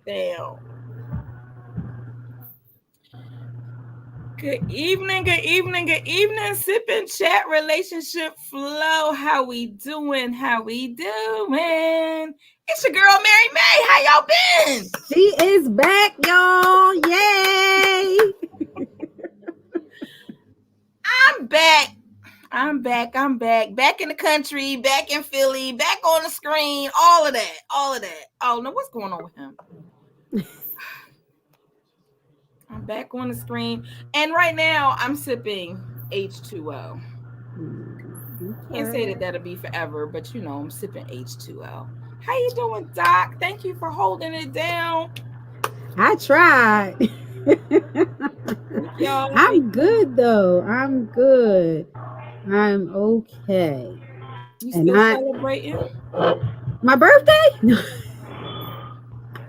Down. Good evening. Sipping chat relationship flow. How we doing? It's your girl Mary May. How y'all been? She is back, y'all. Yay! I'm back. Back in the country, back in Philly, back on the screen, all of that. Oh no, what's going on with him? I'm back on the screen. And right now I'm sipping H2O. Can't say that that'll be forever, but I'm sipping H2O. How you doing, Doc? Thank you for holding it down. I tried. Y'all, I'm good though. I'm good. I'm okay. you And still celebrating? my birthday?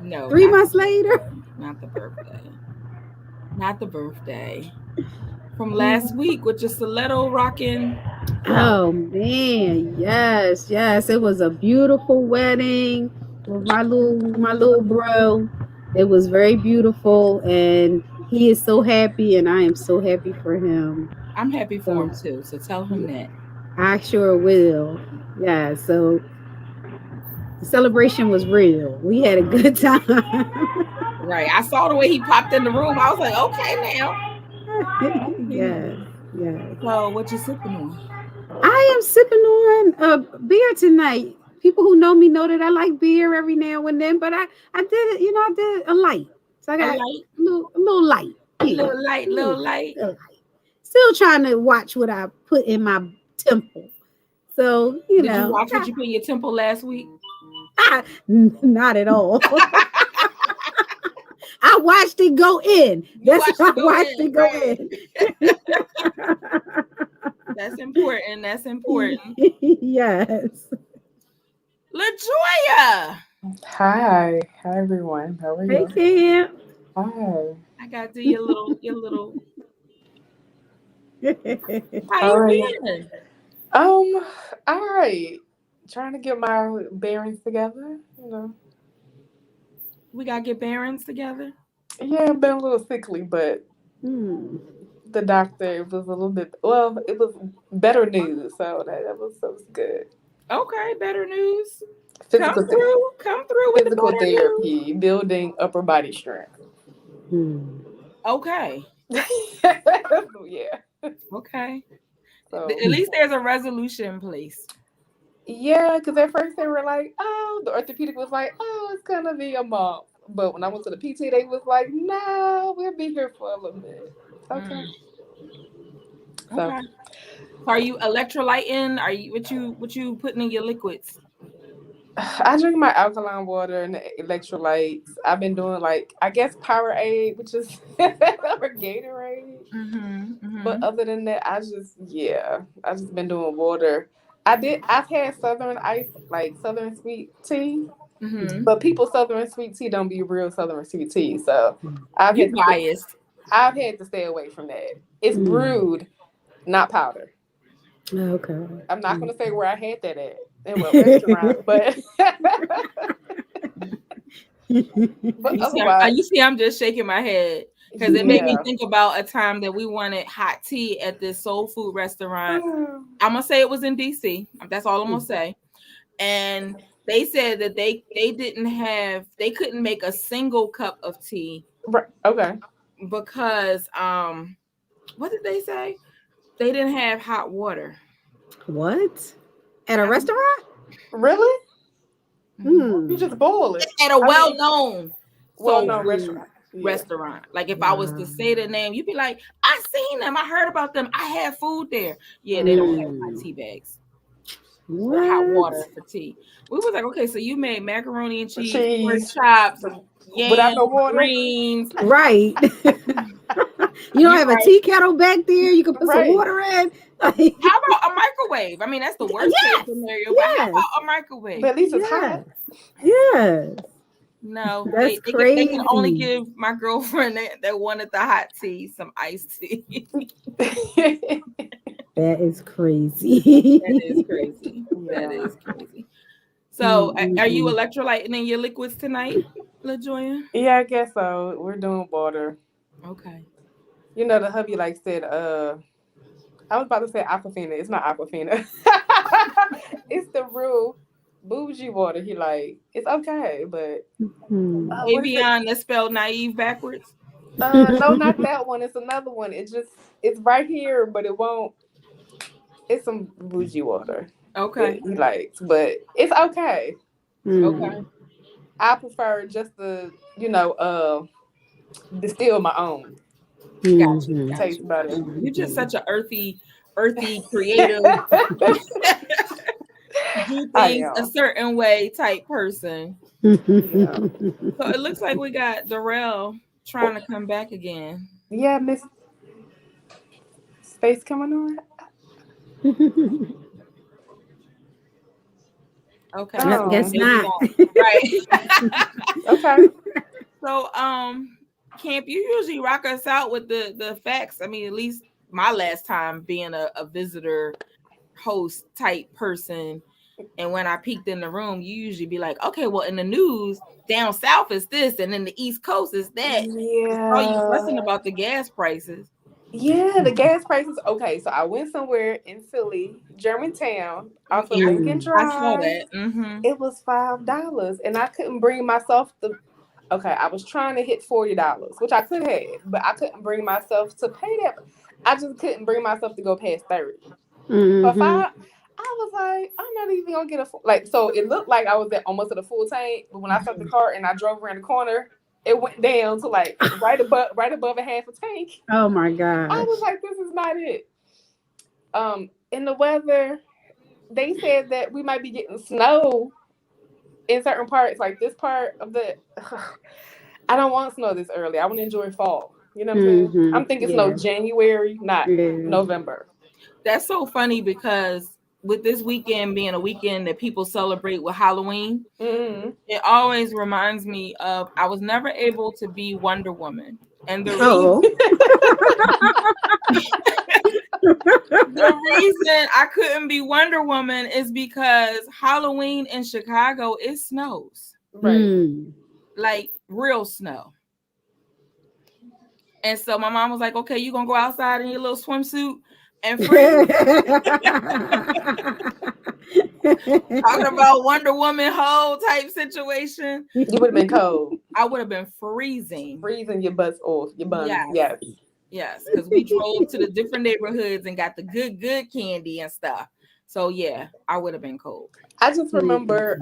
No, 3 months later. not the birthday. Not the birthday. From last week with your stiletto rocking. Oh man, yes. It was a beautiful wedding with my little bro. It was very beautiful, and he is so happy, and I am so happy for him. I'm happy for So him too. So tell him that. I sure will. Yeah. So the celebration was real. We had a good time. Right. I saw the way he popped in the room. I was like, okay now. Yes. So what you sipping on? I am sipping on a beer tonight. People who know me know that I like beer every now and then, but I did it, I did a light. So I A got light? a little light. Yeah. Little light. Still trying to watch what I put in my temple. So, Did you watch what you put in your temple last week? Not at all. I watched it go in. That's why I watched it go in. That's important. Yes. LaJoya. Hi everyone. How are you? Hey, Cam. Hi. I gotta do your little. How All right. you been? All right. Trying to get my bearings together. We gotta get bearings together. Yeah, I've been a little sickly, but the doctor was a little bit. Well, it was better news, so that was good. Okay, better news. Come Physical through with the physical better news. therapy, building upper body strength. Okay. Yeah. Okay. So At least there's a resolution in place. yeah, because at first they were like, "Oh," the orthopedic was like, "Oh, it's gonna be a month." But when I went to the PT, they was like, "No, we'll be here for a little bit." Okay. So Okay. Are you electrolyting? Are you what you putting in your liquids? I drink my alkaline water and the electrolytes. I've been doing like I guess Powerade, which is or Gatorade. But other than that, I just been doing water. I've had Southern ice, like Southern sweet tea. But people Southern sweet tea don't be real Southern sweet tea. So I've You had to biased. I've had to stay away from that. It's brewed, not powder. Okay. I'm not gonna say where I had that at in what restaurant, but otherwise, You see, I'm just shaking my head because it made me yeah. think about a time that we wanted hot tea at this soul food restaurant. I'm gonna say it was in DC. That's all I'm gonna say. And they said that they couldn't make a single cup of tea. Right. Okay. Because what did they say? They didn't have hot water. What? At a restaurant? Really? You just boil it At a well-known restaurant. Restaurant. Like if I was to say the name, you'd be like, I seen them, I heard about them, I had food there. Yeah, they don't have hot tea bags. Or hot water for tea. We was like, okay, so you made macaroni and cheese, pork chops, without yams, no water, greens. Right. You don't have a tea kettle back there. You can put some water in. How about a microwave? I mean, that's the worst case scenario. But how about a microwave? But at least it's hot. Yes. No, that's crazy. They can only give my girlfriend that wanted the hot tea some iced tea. That is crazy. That is crazy. So, are you electrolyting in your liquids tonight? LaJoya? Yeah, I guess so. We're doing water. Okay. You know, the hubby like said, I was about to say Aquafina. It's not Aquafina. It's the real bougie water. He like, it's okay, but what is it? Avion, that's spelled naive backwards. No, not that one. It's another one. It's right here, but it won't. It's some bougie water that Okay. he likes, but it's okay. Okay. I prefer just the, distill my own. Got you. Got Tastes you. Got better. you. You're just such a earthy, creative, do I things a am. certain way type person. Yeah. So it looks like we got Darrell trying to come back again. Yeah, Miss Space coming on. Okay, Yep, so Oh, guess maybe not. not. Right. okay. So, Camp, you usually rock us out with the facts. I mean, at least my last time being a visitor host type person, and when I peeked in the room, you usually be like, okay, well, in the news, down south is this, and in the East Coast is that. I saw you fussing Yeah. about the gas prices. Yeah, the gas prices. Okay, so I went somewhere in Philly, Germantown, off of Yeah, Lincoln I saw Drive. that. Mm-hmm. It was $5, and I couldn't bring myself to. Okay, I was trying to hit $40, which I could have, but I couldn't bring myself to pay that. I just couldn't bring myself to go past 30. For Mm-hmm. five, I was like, I'm not even gonna get a full, like. So it looked like I was at almost at a full tank, but when I stopped the car and I drove around the corner, it went down to like right above a half a tank. Oh my I was gosh. like, this is not it. In the weather, they said that we might be getting snow in certain parts, like this part of the. I don't want snow this early. I want to enjoy fall. You know what I'm saying? Mm-hmm. I'm thinking snow Yeah. January, not Yeah. November. That's so funny because with this weekend being a weekend that people celebrate with Halloween, Mm-hmm. it always reminds me of I was never able to be Wonder Woman. And the reason Oh. the reason I couldn't be Wonder Woman is because Halloween in Chicago it snows. Right. Hmm. Like real snow. And so my mom was like, okay, you gonna go outside in your little swimsuit and freeze? Talking about Wonder Woman whole type situation. You would have been cold, I would have been freezing. freezing your butts off, your buns. Yes. Yes. Yes. Because we drove to the different neighborhoods and got the good candy and stuff. So yeah, I would have been cold. I just remember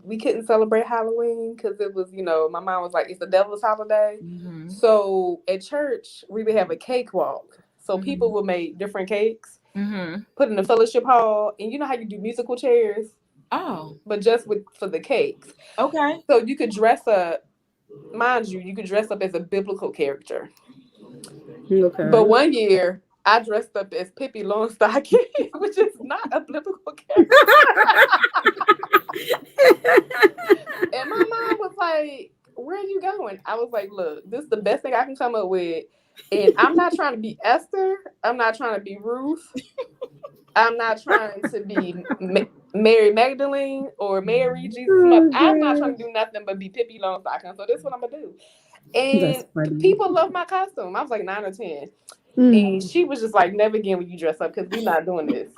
we couldn't celebrate Halloween because it was, my mom was like, it's the devil's holiday. Mm-hmm. So at church, we would have a cake walk. So people would make different cakes, put in the fellowship hall, and you know how you do musical chairs? Oh, But just for the cakes. okay. So you could dress up, mind you could dress up as a biblical character. But Okay. one year, I dressed up as Pippi Longstocking, which is not a biblical character. And my mom was like, where are you going? I was like, look, this is the best thing I can come up with. And I'm not trying to be Esther. I'm not trying to be Ruth. I'm not trying to be Mary Magdalene or Mary, Jesus' mother. Oh, I'm not trying to do nothing but be Pippi Longstocking. So this is what I'm going to do. that's And funny. people love my costume. I was like 9 or 10. And Mm. she was just like, never again will you dress up because we're not doing this.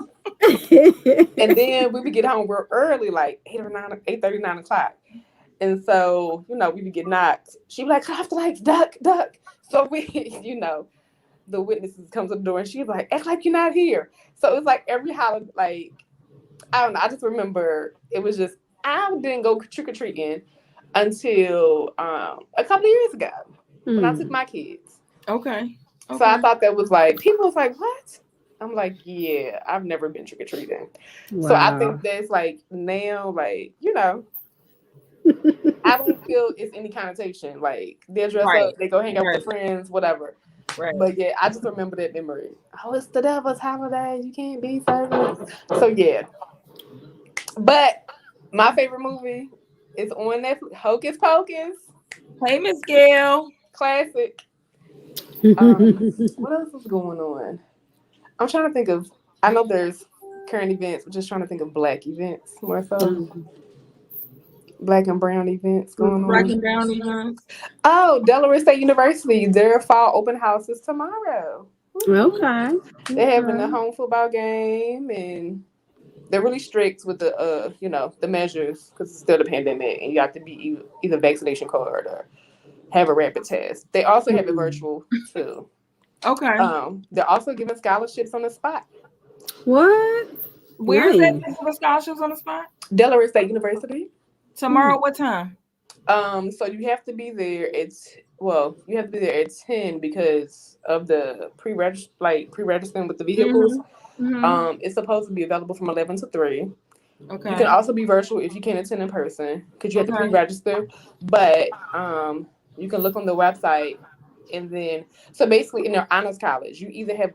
And then we would get home real early, like 8:30, 9 o'clock. And so, we would get knocked. She'd be like, cut off the lights, duck, duck. So we, the witnesses come to the door and she's like, act like you're not here. So it was like every holiday, like, I don't know. I just remember it was just, I didn't go trick-or-treating until a couple of years ago when I took my kids. Okay. So I thought that was like, people was like, what? I'm like, yeah, I've never been trick-or-treating. Wow. So I think that's like now, like, I don't feel it's any connotation. Like, they'll dress up, they go hang out with their friends, whatever. Right. But yeah, I just remember that memory. Oh, it's the devil's holiday. You can't be serving. So yeah. But my favorite movie is on Netflix. Hocus Pocus. Hey, Miss Gail. Classic. What else is going on? I'm trying to think of. I know there's current events. I'm just trying to think of Black events more so. Black and brown events going Black on. and brown events. Oh, Delaware State University, their fall open house is tomorrow. Okay. They're having a home football game, and they're really strict with the the measures because it's still the pandemic, and you have to be either vaccination card or have a rapid test. They also have it virtual too. Okay. They're also giving scholarships on the spot. What? Where is that Nice. for scholarships on the spot? Delaware State University. Tomorrow, what time? So you have to be there. You have to be there at 10 because of the pre-registering with the vehicles. It's supposed to be available from 11 to 3. Okay. You can also be virtual if you can't attend in person because you have to pre-register. But you can look on the website, and then so basically in their honors college, you either have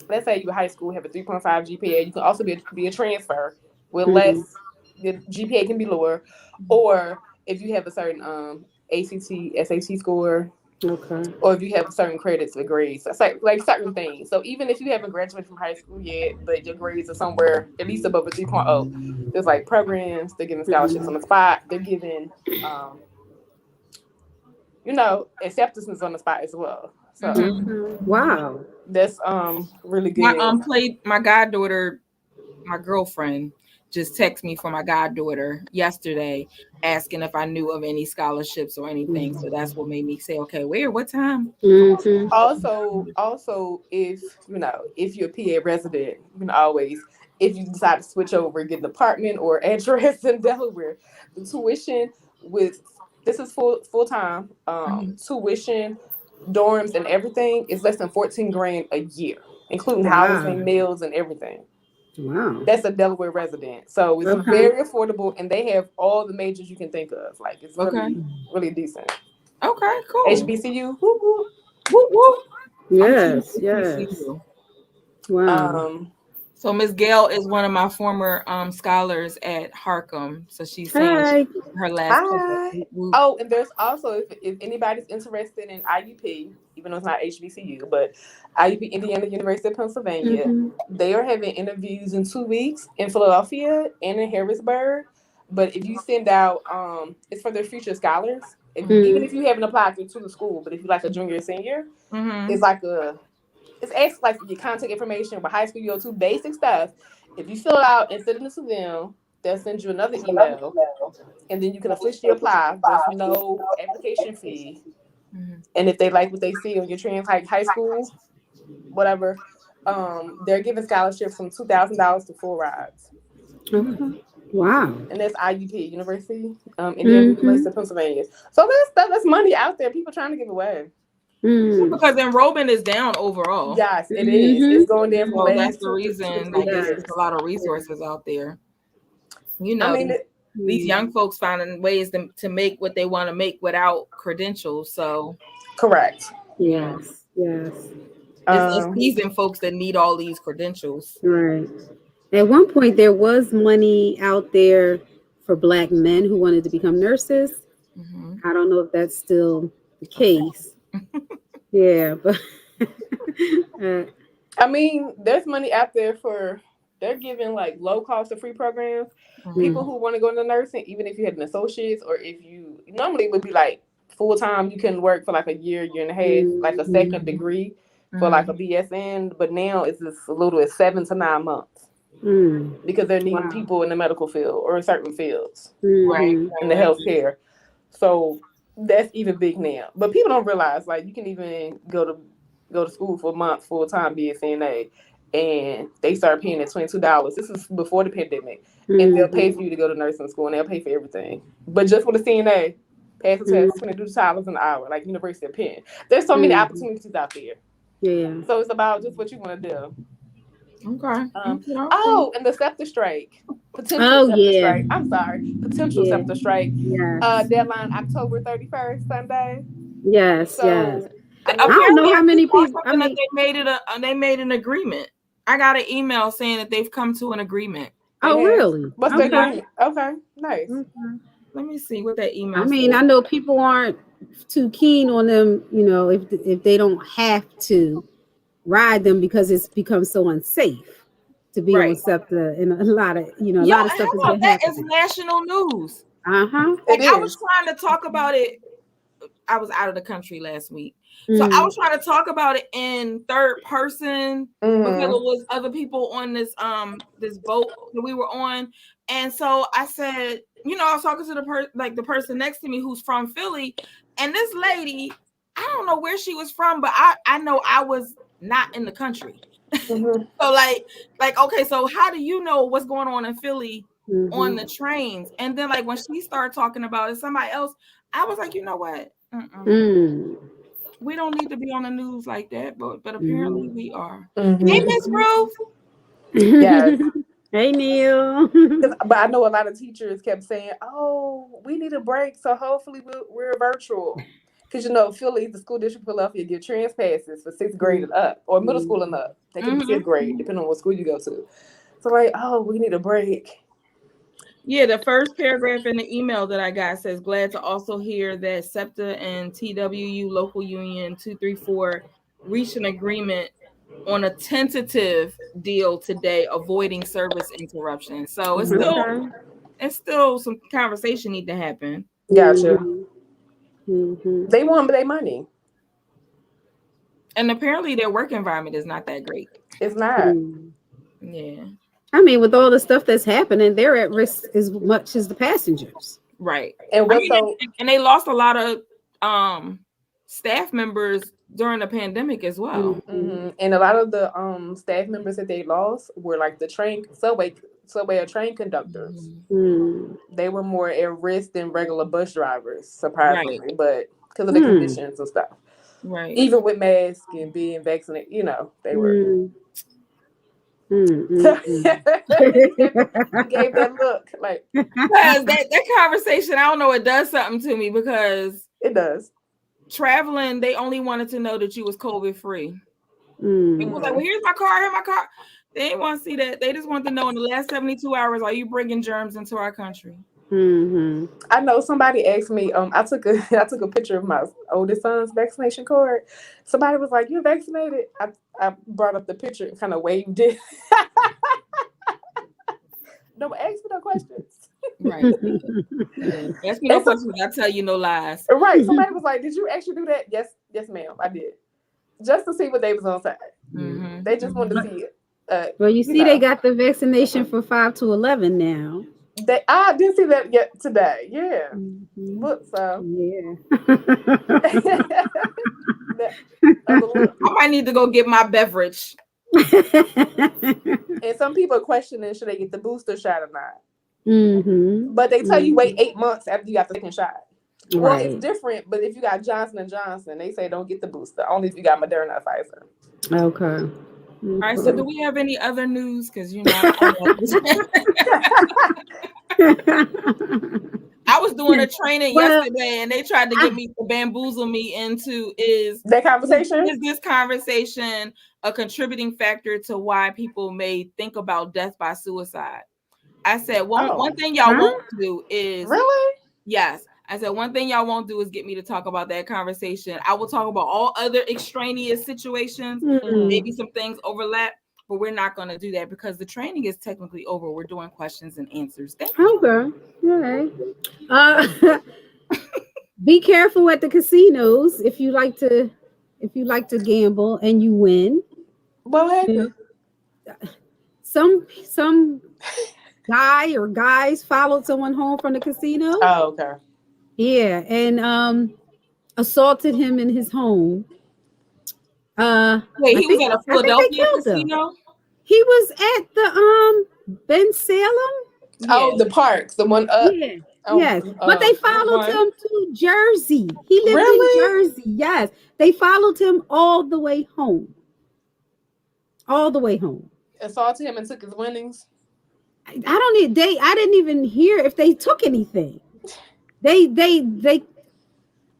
let's say you high school have a 3.5 GPA. You can also be a transfer with less. The GPA can be lower, or if you have a certain ACT, SAT score, Okay. or if you have certain credits or grades, that's like certain things. So even if you haven't graduated from high school yet, but your grades are somewhere at least above a 3.0, there's like programs. They're giving scholarships on the spot. They're giving, acceptances on the spot as well. So Wow. that's really good. My goddaughter, my girlfriend, just texted me for my goddaughter yesterday asking if I knew of any scholarships or anything. So that's what made me say, okay, where, what time? Also, if you're a PA resident, you can always, if you decide to switch over, get an apartment or address in Delaware, the tuition this is full time. Tuition, dorms, and everything is less than 14 grand a year, including housing, meals, and everything. Wow. That's a Delaware resident. So it's very affordable, and they have all the majors you can think of. Like, it's really, really decent. Okay, cool. HBCU. Woo, woo. Woo, woo. Yes, yes. Wow. So Miss Gail is one of my former scholars at Harcum. So she's saying her last. Oh, and there's also, if anybody's interested in IUP, even though it's not HBCU, but IUP, Indiana University of Pennsylvania, they are having interviews in 2 weeks in Philadelphia and in Harrisburg. But if you send out, it's for their future scholars. Even if you haven't applied to the school, but if you're like a junior or senior, it's like it's actually like your contact information, but high school you go to, basic stuff. If you fill it out and send it to them, they'll send you another email, and then you can officially apply. There's no application fee. And if they like what they see on your high school, whatever, they're giving scholarships from $2,000 to full rides. Wow. And that's IUP, University, Indiana University of Pennsylvania. So that's money out there, people trying to give away. Because enrollment is down overall. Yes, it is. It's going down. Well, that's the reason. I guess there's a lot of resources out there. These young folks finding ways to make what they want to make without credentials. So, correct. Yes. Yes. It's seasoned folks that need all these credentials. Right. At one point, there was money out there for Black men who wanted to become nurses. I don't know if that's still the case. Yeah, but I mean, there's money out there they're giving like low cost or free programs. People who want to go into nursing, even if you had an associate's, or if you normally it would be like full time, you can work for like a year and a half, like a second degree for like a BSN. But now it's as little as 7 to 9 months because they're needing people in the medical field or in certain fields, in the healthcare. So that's even big now. But people don't realize like you can even go to school for a month full time, be a CNA, and they start paying at $22. This is before the pandemic, and they'll pay for you to go to nursing school, and they'll pay for everything. But just for the CNA, pass the test, $22 an hour, like University of Penn. There's so many opportunities out there. Yeah. So it's about just what you want to do. Okay. Oh, and the SEPTA strike. Potential strike. I'm sorry. Potential SEPTA strike. Yes. Deadline October 31st, Sunday. Yes, so, yes. I don't know how many people. They made an agreement. I got an email saying that they've come to an agreement. Oh, really? What's the agreement? Okay, nice. Let me see what that email. I mean, I know people aren't too keen on them. If they don't have to ride them because it's become so unsafe to be on SEPTA, and a lot of a lot of stuff is that is national news. Like I was trying to talk about it. I was out of the country last week. So I was trying to talk about it in third person because it was other people on this boat that we were on. And so I said, I was talking to the person next to me who's from Philly, and this lady, I don't know where she was from, but I know I was not in the country. So like okay, so how do you know what's going on in Philly on the trains? And then like when she started talking about it, somebody else, I was like, you know what? We don't need to be on the news like that, but apparently we are. Hey, Miss Ruth. Yes. Hey, Neil. But I know a lot of teachers kept saying, "Oh, we need a break, so hopefully we're virtual." Because Philly, the school district Philadelphia, give trans passes for 6th grade and up, or middle school and up. They can be 5th grade, depending on what school you go to. So like, oh, we need a break. Yeah, the first paragraph in the email that I got says, glad to also hear that SEPTA and TWU Local Union 234 reached an agreement on a tentative deal today, avoiding service interruption. So it's still some conversation need to happen. Gotcha. They want their money. And apparently their work environment is not that great. It's not. Yeah. I mean, with all the stuff that's happening, they're at risk as much as the passengers. Right. And and they lost a lot of staff members during the pandemic as well. And a lot of the staff members that they lost were like the subway or train conductors. They were more at risk than regular bus drivers, surprisingly, but because of the conditions and stuff. Right. Even with masks and being vaccinated, they were. You gave that look like that conversation. I don't know. It does something to me because it does. Traveling, they only wanted to know that you was COVID free. It was like, well, here's my car. They didn't want to see that. They just wanted to know in the last 72 hours, are you bringing germs into our country? I know somebody asked me. I took a picture of my oldest son's vaccination card. Somebody was like, "You vaccinated?" I brought up the picture, kind of waved it. No, ask me no questions. Right. Ask me no questions. I tell you no lies. Right. Somebody was like, "Did you actually do that?" Yes, ma'am, I did. Just to see what they was on side. They just wanted to see it. Well, you see, they got the vaccination for 5 to 11 now. I didn't see that yet today. Yeah. Look, so yeah. I might need to go get my beverage. And some people are questioning should they get the booster shot or not. But they tell you wait 8 months after you got the second shot. Right. Well, it's different, but if you got Johnson & Johnson, they say don't get the booster. Only if you got Moderna or Pfizer. Okay. All right, so do we have any other news? Because I was doing a training yesterday, and they tried to get me to bamboozle me into is that conversation. Is this conversation a contributing factor to why people may think about death by suicide? I said one thing y'all won't do is yes. I said one thing y'all won't do is get me to talk about that conversation. I will talk about all other extraneous situations. Maybe some things overlap, but we're not going to do that because the training is technically over. We're doing questions and answers. Thank you. Okay. All right. Be careful at the casinos if you like to gamble and you win. What happened? Some guy or guys followed someone home from the casino. Oh, okay. Yeah, and assaulted him in his home. Wait, he was at a Philadelphia casino? He was at the Ben Salem. Oh, the parks, the one up. Yeah. Yes, but they followed him to Jersey. He lived in Jersey. Yes, they followed him all the way home. Assaulted him and took his winnings. I didn't even hear if they took anything. They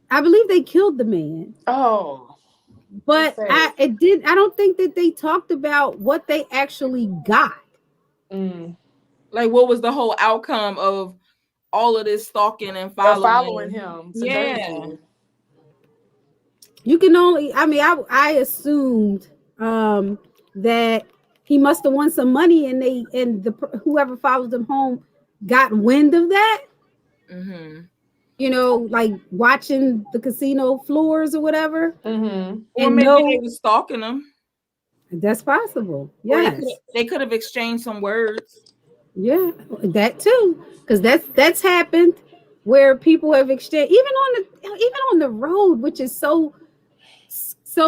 I believe they killed the man. Oh. But I don't think that they talked about what they actually got. Like what was the whole outcome of all of this stalking and following him? Yeah. You can only I assumed that he must have won some money and whoever followed him home got wind of that. Mm-hmm. You know, like watching the casino floors or whatever, Or and maybe they no, were stalking them, that's possible. or Yes, they could have exchanged some words. yeah, that too, because that's happened where people have exchanged even on the road, which is so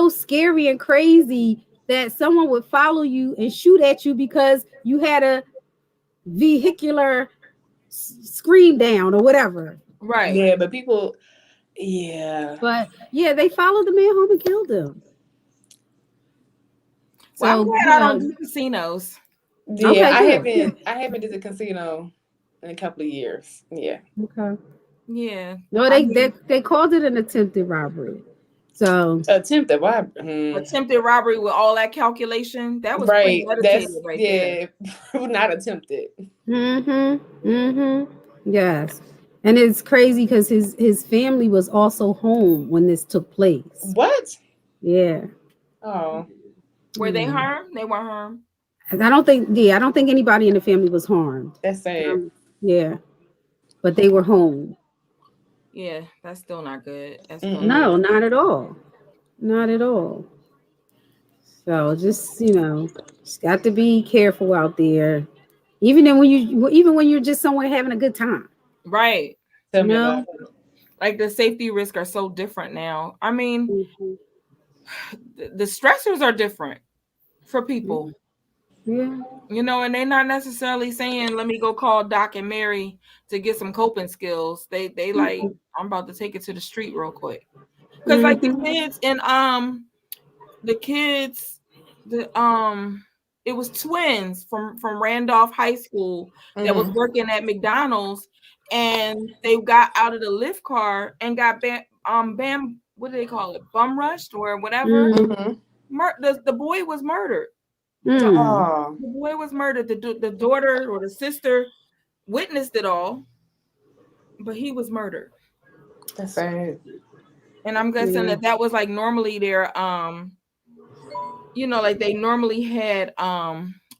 scary and crazy that someone would follow you and shoot at you because you had a vehicular screen down or whatever. Right. Yeah, but people, yeah. But yeah, they followed the man home and killed him. Well, I'm So, glad you I don't know, do casinos. Yeah, okay, good. Good. I haven't did the casino in a couple of years. Yeah. Okay. Yeah. No, I mean, they called it an attempted robbery. So, Attempted why attempted robbery with all that calculation, that was right. premeditated That's right there. yeah. Not attempted. mm-hmm. Yes. And it's crazy because his family was also home when this took place. What? Yeah. Oh, Were they Yeah. harmed? They weren't harmed. And I don't think anybody in the family was harmed. that's sad. Yeah. But they were home. Yeah, that's still not good. That's still not Mm-mm. No, good. not at all. Not at all. So just, just got to be careful out there. Even when you're just somewhere having a good time, Right. Tell you me about know? it. Like the safety risks are so different now. I mean, Mhm. the stressors are different for people, Yeah. and they're not necessarily saying, let me go call Doc and Mary to get some coping skills. They like, I'm about to take it to the street real quick. Because like the Mm-hmm. kids and the kids, the it was twins from Randolph High School that was Mm-hmm. working at McDonald's, and they got out of the lift car and got bam, what do they call it, bum rushed or whatever. Mm-hmm. The boy was murdered. Mm. Oh, The boy was murdered. The daughter or the sister witnessed it all, but he was murdered. that's sad. And I'm guessing Yeah. that was like normally their like they normally had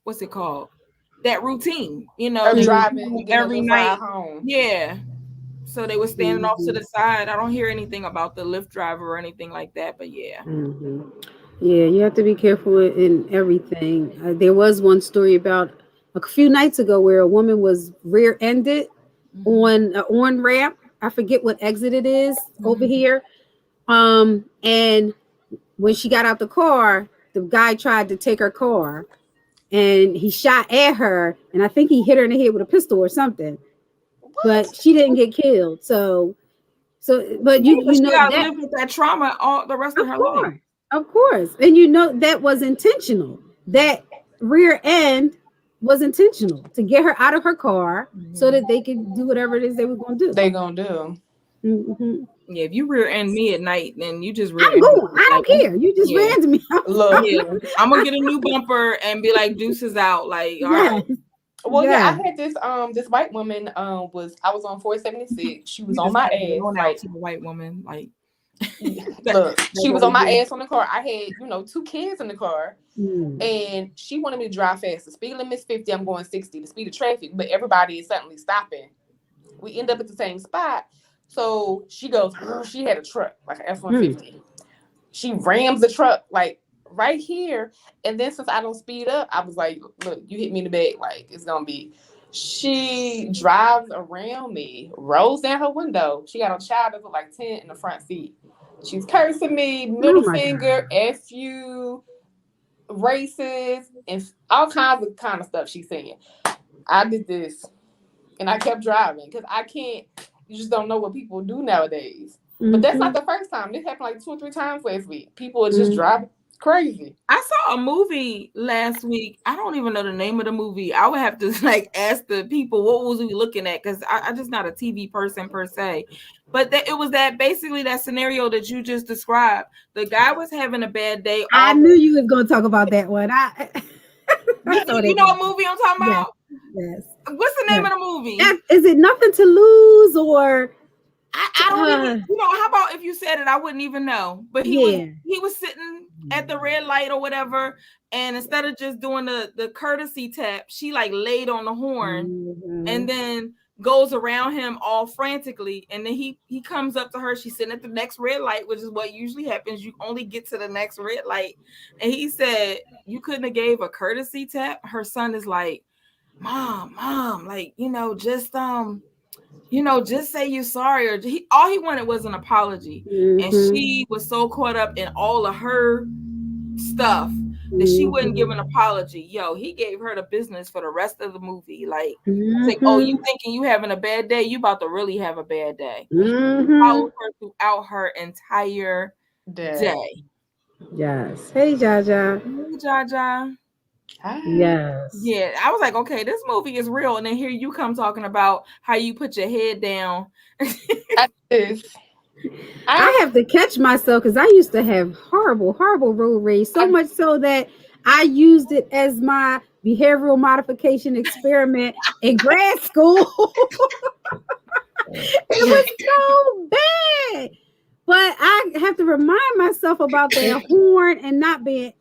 what's it called, that routine, Or they Mm. come driving, home getting a every little night. ride home. Yeah, so they were standing off to Mm-hmm. the side. I don't hear anything about the Lyft driver or anything like that, but yeah. Mm-hmm. Yeah, you have to be careful in everything. There was one story about a few nights ago where a woman was rear-ended Hmm. on an on ramp. I forget what exit it is over Hmm. here. And when she got out the car, the guy tried to take her car and he shot at her, and I think he hit her in the head with a pistol or something. But What? she didn't get killed. But Yeah, but you she know got to that, live with that trauma all the rest of of her life. course, of course, and you know that was intentional. That rear end was intentional to get her out of her car so Hmm. that they could do whatever it is they were going to do. They gonna do? Hmm. Yeah, if you rear end me at night, then you just rear I'm end me. going. I Like, don't care. You just yeah, ran to me. Look. yeah, I'm gonna get a new bumper and be like, deuces out. Like, all right, Yes, Well, yeah, yes. I had this white woman I was on 476. She was you on just my got a ass blown out like to a white woman. Like, that, look, that she was on was my you. ass on the car. I had, two kids in the car Mm. and she wanted me to drive fast. The speed limit's 50, I'm going 60, the speed of traffic, but everybody is suddenly stopping. We end up at the same spot. So she goes, she had a truck, like an Mm. F-150. She rams the truck like right here. And then since I don't speed up, I was like, look, you hit me in the back, like it's gonna be. She drives around me, rolls down her window. She got a child that looked like 10 in the front seat. She's cursing me, Oh middle my finger, God. F you, racist, and all kinds of stuff she's saying. I did this and I kept driving because I can't. You just don't know what people do nowadays. But that's not Mm-hmm. the first time. This happened like 2 or 3 times last week. People are just Mm. driving crazy. I saw a movie last week. I don't even know the name of the movie. I would have to like ask the people what was we looking at, because I just not a TV person per se. But it was that basically that scenario that you just described. The guy was having a bad day. I All knew you was going to talk about that one. I saw you that know what movie. movie I'm talking Yes, about? yes, What's the name yes. of the movie? Is it nothing to lose or? I don't even, how about if you said it, I wouldn't even know. But Yeah. he was sitting at the red light or whatever, and instead of just doing the courtesy tap, she like laid on the horn, Mhm. and then goes around him all frantically, and then he comes up to her. She's sitting at the next red light, which is what usually happens. You only get to the next red light. And he said, you couldn't have gave a courtesy tap. Her son is like, mom, like, just say you're sorry. Or all he wanted was an apology. And she was so caught up in all of her stuff that she wouldn't give an apology. Yo, he gave her the business for the rest of the movie. Like, oh, you thinking you having a bad day? You about to really have a bad day. Followed her throughout her entire day. Yes. Hey, Jaja. Hey, Jaja. Hi. Yes. Yeah, I was like, okay, this movie is real. And then here you come talking about how you put your head down. I have to catch myself because I used to have horrible road rage. So much so that I used it as my behavioral modification experiment in grad school. It was so bad. But I have to remind myself about that horn and not being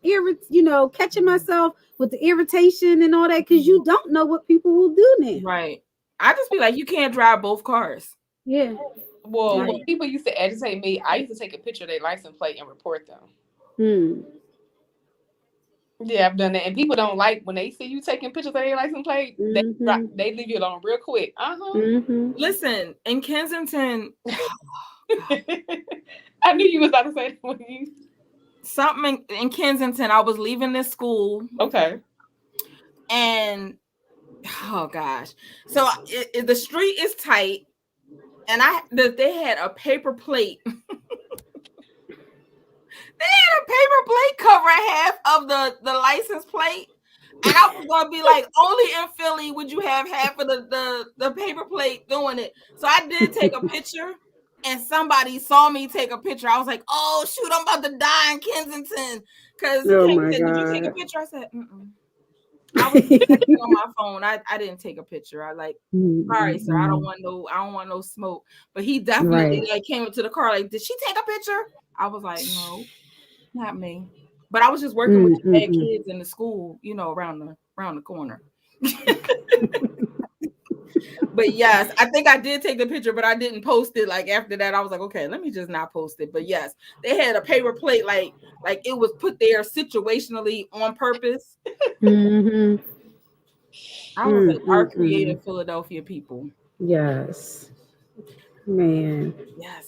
catching myself with the irritation and all that, because you don't know what people will do now. Right. I just be like, you can't drive both cars. Yeah. Well, when people used to agitate me, I used to take a picture of their license plate and report them. Yeah, I've done that. And people don't like when they see you taking pictures of their license plate, they leave you alone real quick. Listen, in Kensington, I knew you was about to say that when you... Something in Kensington, I was leaving this school. Okay. And, oh gosh. So the street is tight. And they had a paper plate. They had a paper plate covering half of the license plate. And I was gonna be like, only in Philly would you have half of the paper plate doing it. So I did take a picture, and somebody saw me take a picture. I was like, oh shoot, I'm about to die in Kensington. Because did you take a picture? I said, I was on my phone. I didn't take a picture. I like, sorry, sir. I don't want no smoke. But he definitely like came up to the car like, did she take a picture? I was like, no, not me. But I was just working with the bad kids in the school, around the corner. But yes, I think I did take the picture, but I didn't post it. Like after that, I was like, okay, let me just not post it. But yes, they had a paper plate like it was put there situationally on purpose. I was like, our creative Philadelphia people. Yes. Man.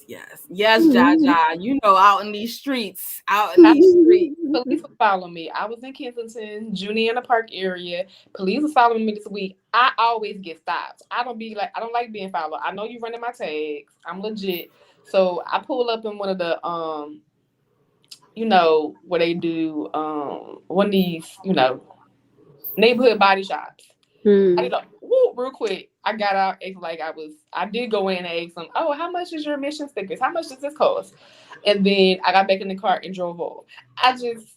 Yes, Jaja. Out in these streets. Police would follow me. I was in Kensington, Juniana Park area. Police was following me this week. I always get stopped. I don't like being followed. I know you running my tags. I'm legit. So I pull up in one of the where they do one of these, neighborhood body shops. I did real quick. I got out I did go in and ask them, oh, how much is your admission stickers? How much does this cost? And then I got back in the car and drove off. I just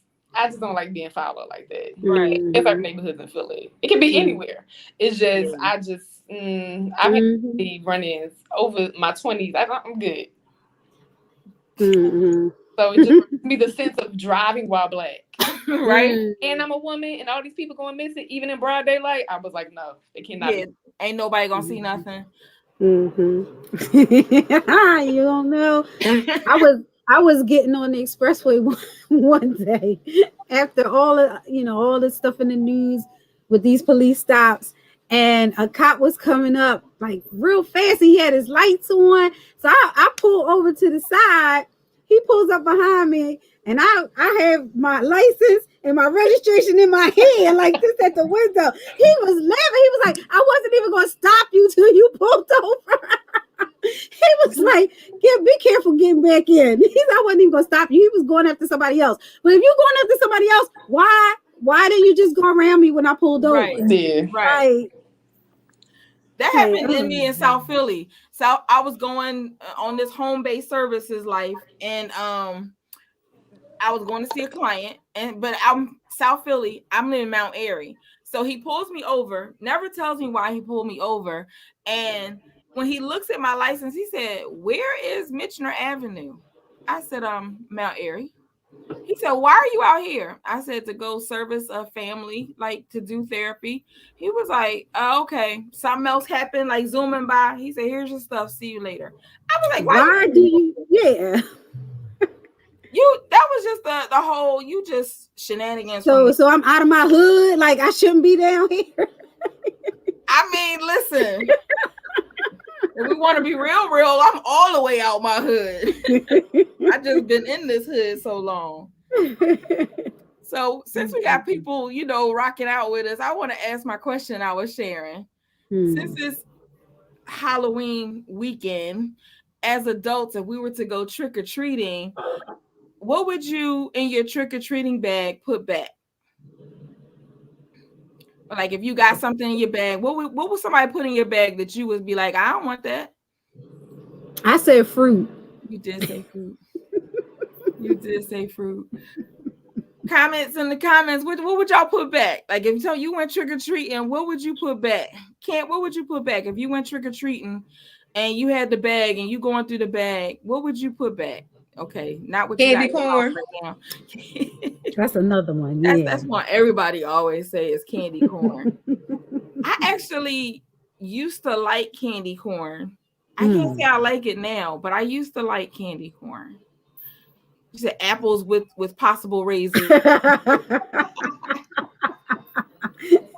don't like being followed like that. Right. It's like neighborhoods in Philly. It can be anywhere. It's just I've had the run-ins over my 20s. I'm good. So it just gives me the sense of driving while black. Right? And I'm a woman, and all these people going missing, even in broad daylight. I was like, no, they cannot. Yeah, ain't nobody gonna see nothing. You don't know. I was getting on the expressway one day after all the stuff in the news with these police stops, and a cop was coming up like real fast. He had his lights on, so I pull over to the side. He pulls up behind me, and I have my license and my registration in my hand like this at the window. He was laughing. He was like, I wasn't even going to stop you till you pulled over. He was like, be careful getting back in. He said, I wasn't even going to stop you. He was going after somebody else. But if you're going after somebody else, why didn't you just go around me when I pulled over? Right. Yeah. Right. That happened to me in South Philly. So I was going on this home-based services life, and I was going to see a client, but I'm South Philly. I'm in Mount Airy. So he pulls me over, never tells me why he pulled me over. And when he looks at my license, he said, where is Michener Avenue? I said, Mount Airy. He said, "Why are you out here?" I said, "To go service a family, like to do therapy." He was like, "Oh, okay." Something else happened, like zooming by. He said, "Here's your stuff. See you later." I was like, "Why Why do you? Yeah. you?" That was just the whole. You just shenanigans from So the. so I'm out of my hood. Like I shouldn't be down here. I mean, listen. If we want to be real, I'm all the way out my hood. I just been in this hood so long. So since we got people, rocking out with us, I want to ask my question I was sharing. Since it's Halloween weekend, as adults, if we were to go trick or treating, what would you in your trick or treating bag put back? Like if you got something in your bag, what would somebody put in your bag that you would be like, I don't want that? I said fruit. You did say fruit. You did say fruit. Comments in the comments. What would y'all put back? Like if you went trick or treating, what would you put back? What would you put back if you went trick or treating and you had the bag and you going through the bag? What would you put back? Okay, not what Candy you got corn. right now. That's another one. Yeah, That's what everybody always say is candy corn. I actually used to like candy corn. I can't say I like it now, but I used to like candy corn. You said apples with possible raisins.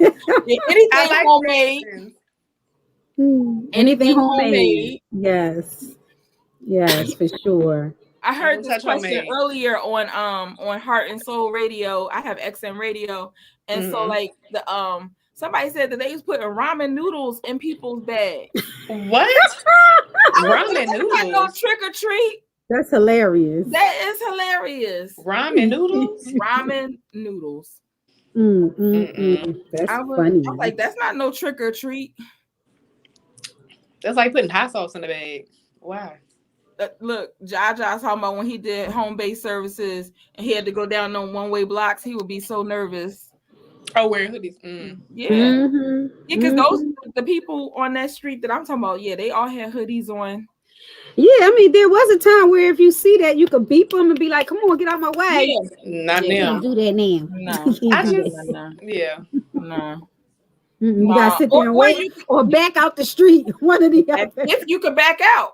Anything like homemade. Anything homemade. Yes, for sure. I heard this question earlier on Heart and Soul Radio. I have XM Radio, and so like the somebody said that they was putting ramen noodles in people's bags. What? Ramen noodles? No trick or treat. That's hilarious. That is hilarious. Ramen noodles? Ramen noodles. That's funny. I was like, that's not no trick or treat. That's like putting hot sauce in the bag. Why? Look, Jaja's talking about when he did home-based services and he had to go down on one-way blocks, he would be so nervous. Oh, wearing hoodies. Yeah. Because the people on that street that I'm talking about, they all had hoodies on. Yeah, I mean, there was a time where if you see that, you could beep them and be like, "Come on, get out my way." Yeah. Not now. Can't do that now. No. No. You gotta sit there and wait, or back out the street. One of the other. If you could back out.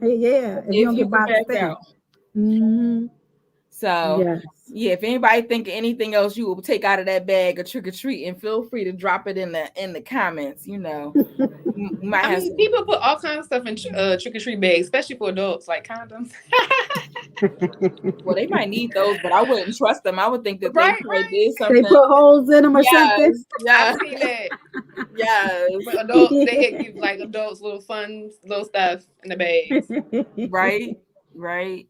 Yeah, if you don't get back out. So if anybody think of anything else you will take out of that bag of trick or treat, and feel free to drop it in the comments. People put all kinds of stuff in trick or treat bags, especially for adults, like condoms. Well, they might need those, but I wouldn't trust them. I would think that they did something. They put holes in them or something. Yeah, I've seen that. Yeah, but adults, they give like adults little fun, little stuff in the bags. Right.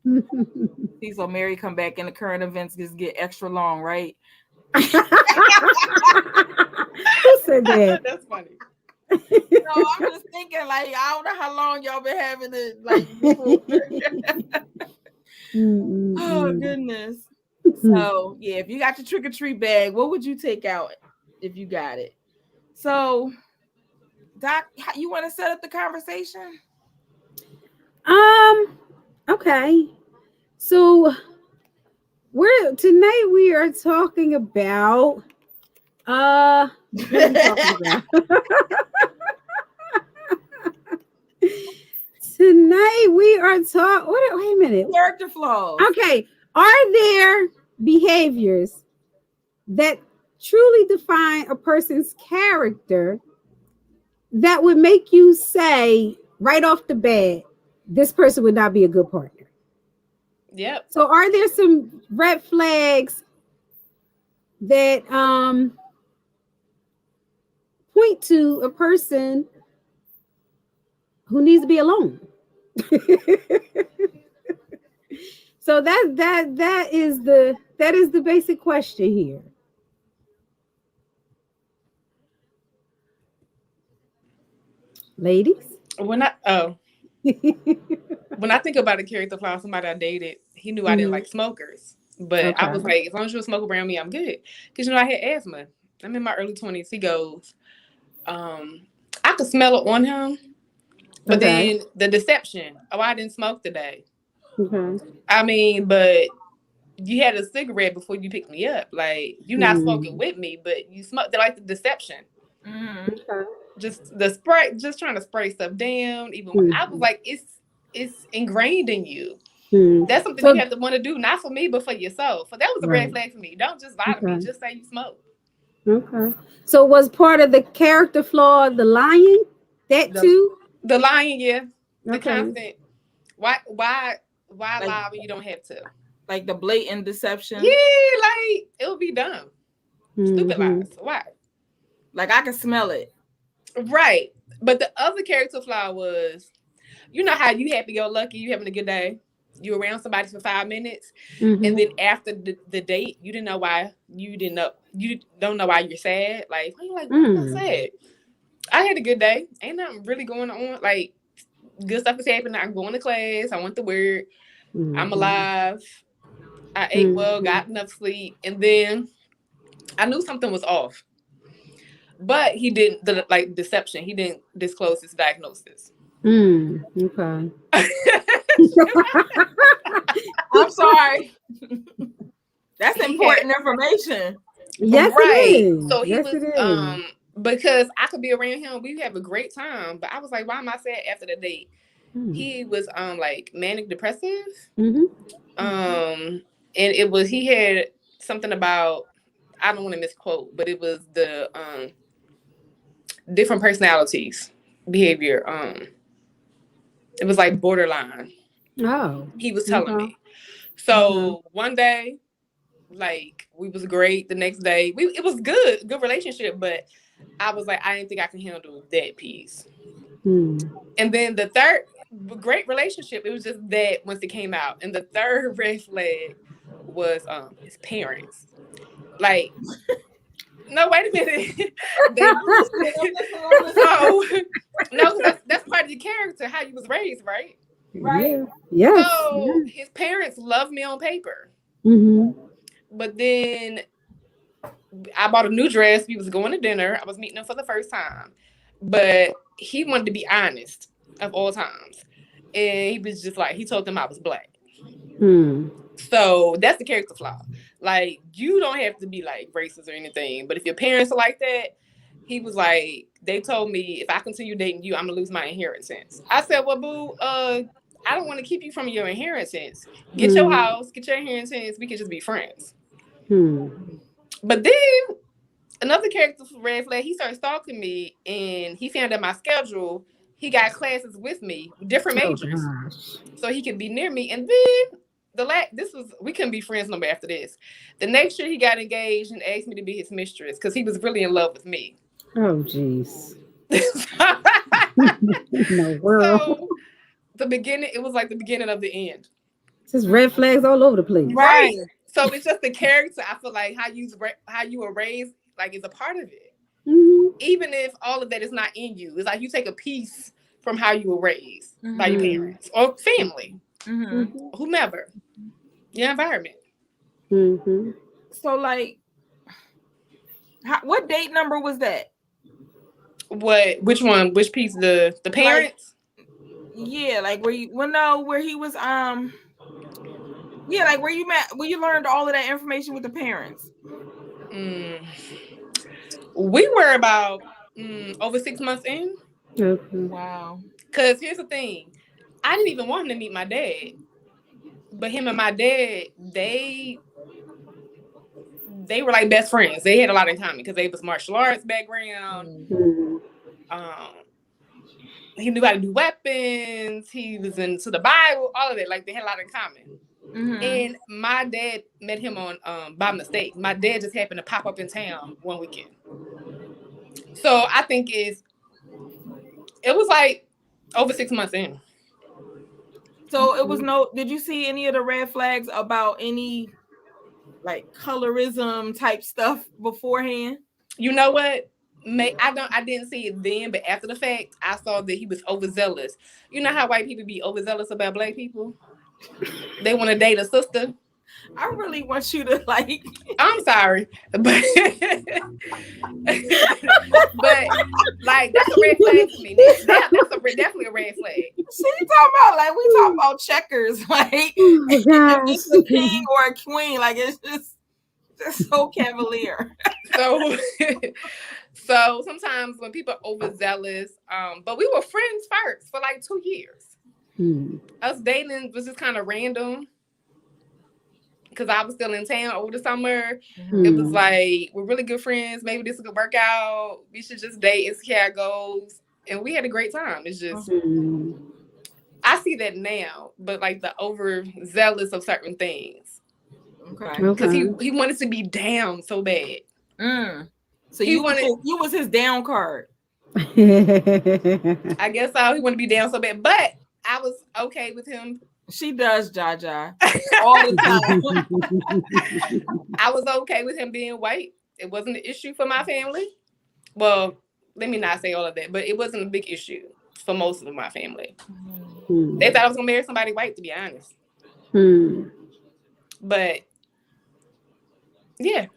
See, so Mary come back and the current events just get extra long, right? Who said that? That's funny. No, I'm just thinking, like, I don't know how long y'all been having it, like. Oh goodness. So if you got your trick or treat bag, what would you take out if you got it? So, Doc, you want to set up the conversation? Okay. So tonight we are talking about tonight we are talking wait a minute. Character flaws. Okay. Are there behaviors that truly define a person's character that would make you say right off the bat, this person would not be a good partner? Yep. So are there some red flags that point to a person who needs to be alone? So that is the basic question here. Ladies? When I think about a character flaw, somebody I dated, he knew I didn't like smokers. But I was like, as long as you smoke around me, I'm good. Because, I had asthma. I'm in my early 20s. He goes, I could smell it on him. But then the deception. Oh, I didn't smoke today. Okay. I mean, but you had a cigarette before you picked me up. Like, you're not smoking with me, but you smoke. They like the deception. Okay. Just the spray, just trying to spray stuff down. Even when I was like, it's ingrained in you. That's something you have to want to do, not for me, but for yourself. So that was a red flag for me. Don't just lie to me. Just say you smoke. Okay. So was part of the character flaw the lying? That too? The lying, yeah. The Okay. constant. Why lie when you don't have to? Like the blatant deception. Yeah, like it would be dumb. Stupid lies. Why? Like I can smell it. Right. But the other character flaw was, you know how you happy go lucky, you having a good day, you around somebody for 5 minutes, and then after the date, you don't know why you're sad. Like, why you like, I'm sad? I had a good day. Ain't nothing really going on. Like, good stuff is happening. I'm going to class. I went to work. I'm alive. I ate well, got enough sleep, and then I knew something was off. But he didn't, deception. He didn't disclose his diagnosis. Okay. I'm sorry. That's important information. Yes, right. It is. So he yes, was, it is. Because I could be around him, we have a great time. But I was like, why am I sad after the date? He was like manic depressive. And he had something about, I don't want to misquote, but it was the different personalities behavior. It was like borderline. Oh. He was telling me. So one day, like, we was great. The next day, it was good relationship, but I was like, I didn't think I can handle that piece. And then the third great relationship, it was just that once it came out. And the third red flag was his parents. Like, no, wait a minute. That's part of the character, how you was raised, right? Right. Yes. So his parents loved me on paper. But then I bought a new dress. We was going to dinner. I was meeting him for the first time. But he wanted to be honest of all times. And he was just like, he told them I was black. So that's the character flaw. Like, you don't have to be like racist or anything. But if your parents are like that, he was like, they told me if I continue dating you, I'm gonna lose my inheritance. I said, well, boo, I don't want to keep you from your inheritance. Get your house, get your inheritance. We can just be friends. But then another character red flag, he started stalking me, and he found out my schedule. He got classes with me, different majors, so he could be near me. And then we couldn't be friends no more after this. The next year he got engaged and asked me to be his mistress because he was really in love with me. Oh, jeez. No world. So it was like the beginning of the end. Just red flags all over the place. Right. So it's just the character. I feel like how you were raised, like, is a part of it. Even if all of that is not in you, it's like you take a piece from how you were raised by your parents or family, whomever, your environment. So, like, what date number was that? Which one? Which piece? The parents? Like where he was like where you met, where you learned all of that information with the parents. We were about over 6 months in. Wow. Because here's the thing, I didn't even want him to meet my dad, but him and my dad, they were like best friends. They had a lot in common because they was martial arts background. He knew how to do weapons. He was into the Bible, all of that. Like, they had a lot in common. And my dad met him on by mistake. My dad just happened to pop up in town one weekend. So I think it was like over 6 months in. So it was did you see any of the red flags about any like colorism type stuff beforehand? You know what? I didn't see it then, but after the fact, I saw that he was overzealous. You know how white people be overzealous about black people? They want to date a sister. I really want you to like. I'm sorry, but but like that's a red flag to me. That's definitely a red flag. See, you talking about like we talk about checkers, like Oh if gosh. it's a king or a queen, like it's just so cavalier. So so sometimes when people are overzealous, but we were friends first for like 2 years. Us dating was just kind of random because I was still in town over the summer. It was like, we're really good friends. Maybe this could work out. We should just date and see how it goes. And we had a great time. It's just, I see that now, but like the overzealous of certain things. Okay. Because he wanted to be down so bad. So you was his down card. I guess so. He wanted to be down so bad, but I was okay with him. She does, Jaja, all the time. I was okay with him being white. It wasn't an issue for my family. Well, let me not say all of that, but it wasn't a big issue for most of my family. They thought I was gonna marry somebody white, to be honest. But yeah.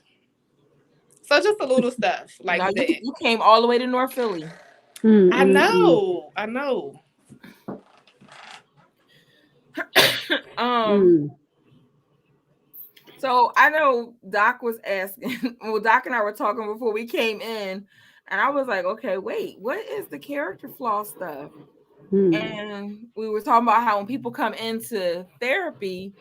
So just a little stuff like that. You came all the way to North Philly. I know. So I know Doc was asking. Well, Doc and I were talking before we came in, and I was like, "Okay, wait, what is the character flaw stuff?" And we were talking about how when people come into therapy,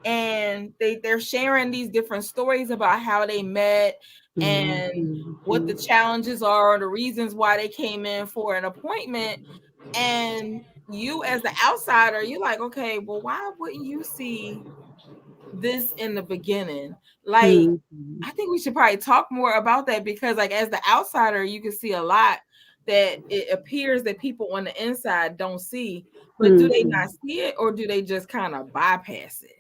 and they're sharing these different stories about how they met and what the challenges are, the reasons why they came in for an appointment. And you as the outsider, you're like, okay, well, why wouldn't you see this in the beginning? Like, I think we should probably talk more about that, because like as the outsider, you can see a lot that it appears that people on the inside don't see. But do they not see it, or do they just kind of bypass it?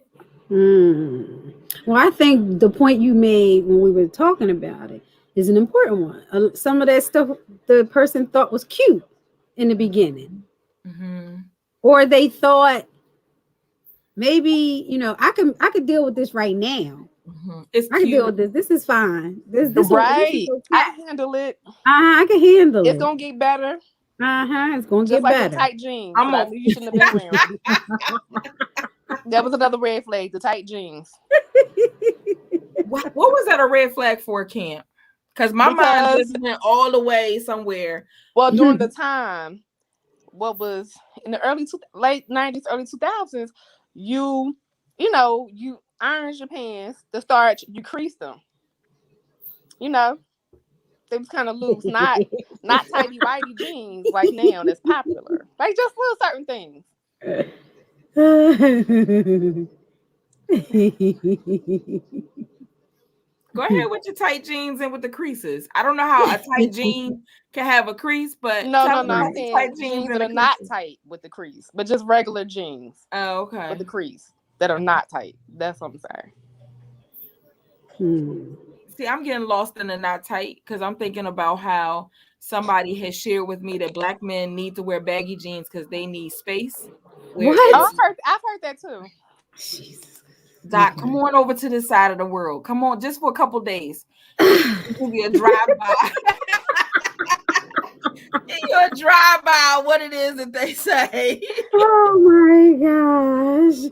Well, I think the point you made when we were talking about it is an important one. Some of that stuff the person thought was cute in the beginning, or they thought maybe, you know, I could deal with this right now. It's I can deal with this. This is fine. This right. This is okay. I can handle it. I can handle it. It's gonna get better. It's gonna just get like better. The tight jeans. I knew you shouldn't have been wearing. That was another red flag. The tight jeans. What was that a red flag for, Camp? Because mind just went all the way somewhere. Well, during the time, what was in the late 90s, early 2000s, you ironed your pants, the starch, you creased them. You know, they was kind of loose, not tighty whitey jeans like now that's popular. Like just little certain things. Go ahead with your tight jeans and with the creases. I don't know how a tight jean can have a crease, but no, I'm saying tight jeans that are not tight with the crease, but just regular jeans. Oh, okay. With the crease that are not tight. That's what I'm saying. See, I'm getting lost in the not tight because I'm thinking about how somebody has shared with me that Black men need to wear baggy jeans because they need space. What? Oh, I've heard that too. Jesus. Doc, come on over to this side of the world. Come on, just for a couple days. Give you a drive-by. Give you a drive-by what it is that they say. Oh my gosh.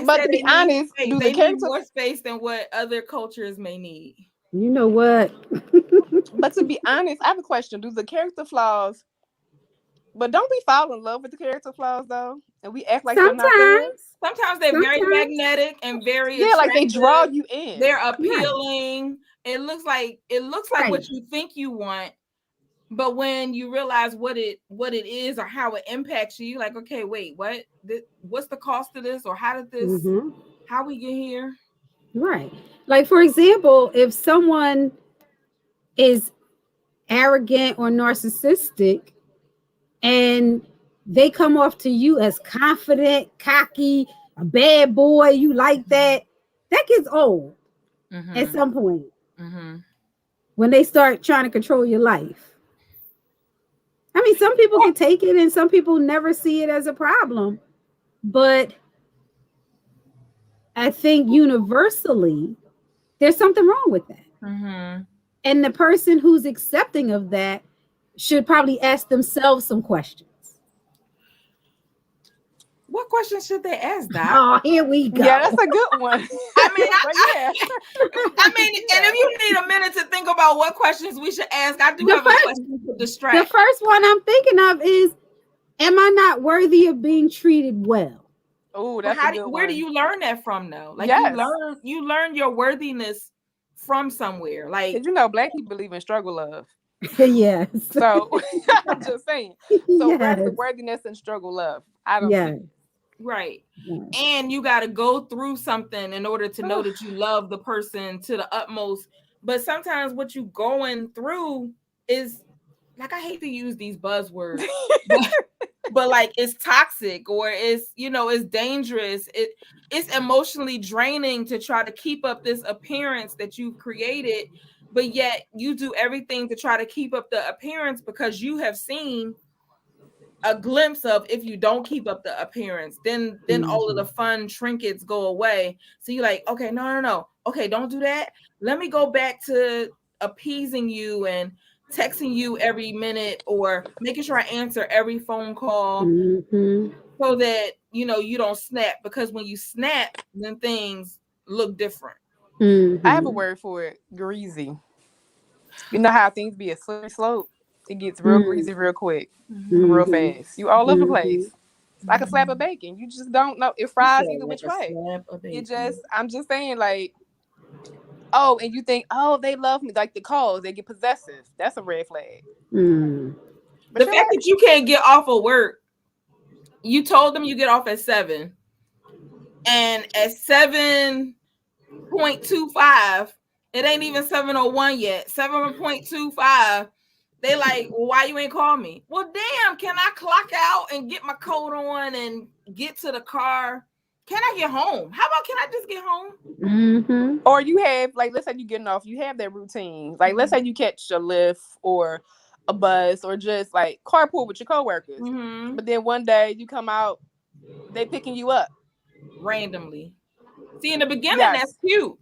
But to be honest, they need more space than what other cultures may need. You know what? But to be honest, I have a question. Do the character flaws... But don't we fall in love with the character flaws though? And we act like sometimes. They're not there? Sometimes they're very magnetic and very attractive. Like they draw you in. They're appealing. Right. It looks like what you think you want, but when you realize what it is or how it impacts you, you're like, okay, wait, what's the cost of this, or how did this how we get here? Right. Like for example, if someone is arrogant or narcissistic, and they come off to you as confident, cocky, a bad boy, you like that gets old at some point. When they start trying to control your life. I mean, some people can take it and some people never see it as a problem. But I think universally, there's something wrong with that. Mm-hmm. And the person who's accepting of that should probably ask themselves some questions. What questions should they ask, Doc? Oh, here we go. Yeah, that's a good one. I mean, Yeah. I mean, and if you need a minute to think about what questions we should ask, I do have a question to distract. The first one I'm thinking of is, am I not worthy of being treated well? Oh, that's a good one. Where do you learn that from, though? Like, yes. you learn your worthiness from somewhere. Like, Black people believe in struggle love. Yes. So I'm just saying. So where's the worthiness and struggle love? I don't see. Right. And you got to go through something in order to know that you love the person to the utmost. But sometimes what you going through is, like, I hate to use these buzzwords, but like, it's toxic, or it's, it's dangerous. It's emotionally draining to try to keep up this appearance that you've created, but yet you do everything to try to keep up the appearance because you have seen a glimpse of, if you don't keep up the appearance, then all of the fun trinkets go away. So you're like, okay, no. Okay, don't do that. Let me go back to appeasing you and texting you every minute, or making sure I answer every phone call, so that, you don't snap, because when you snap, then things look different. I have a word for it: greasy. You know how things be a slippery slope? It gets real greasy real quick, real fast. You all over the place. Like a slab of bacon. You just don't know. It fries either which way. I'm just saying, like, oh, and you think, oh, they love me. Like the calls, they get possessive. That's a red flag. The fact that you can't get off of work, you told them you get off at 7, and at 7:25, it ain't even 7:01 yet. 7:25, they like, well, why you ain't call me? Well, damn, can I clock out and get my coat on and get to the car? Can I get home? How about, can I just get home? Or you have, like, let's say you getting off, you have that routine. Like, let's say you catch a Lyft or a bus, or just like carpool with your coworkers. But then one day you come out, they picking you up randomly. See, in the beginning, that's cute.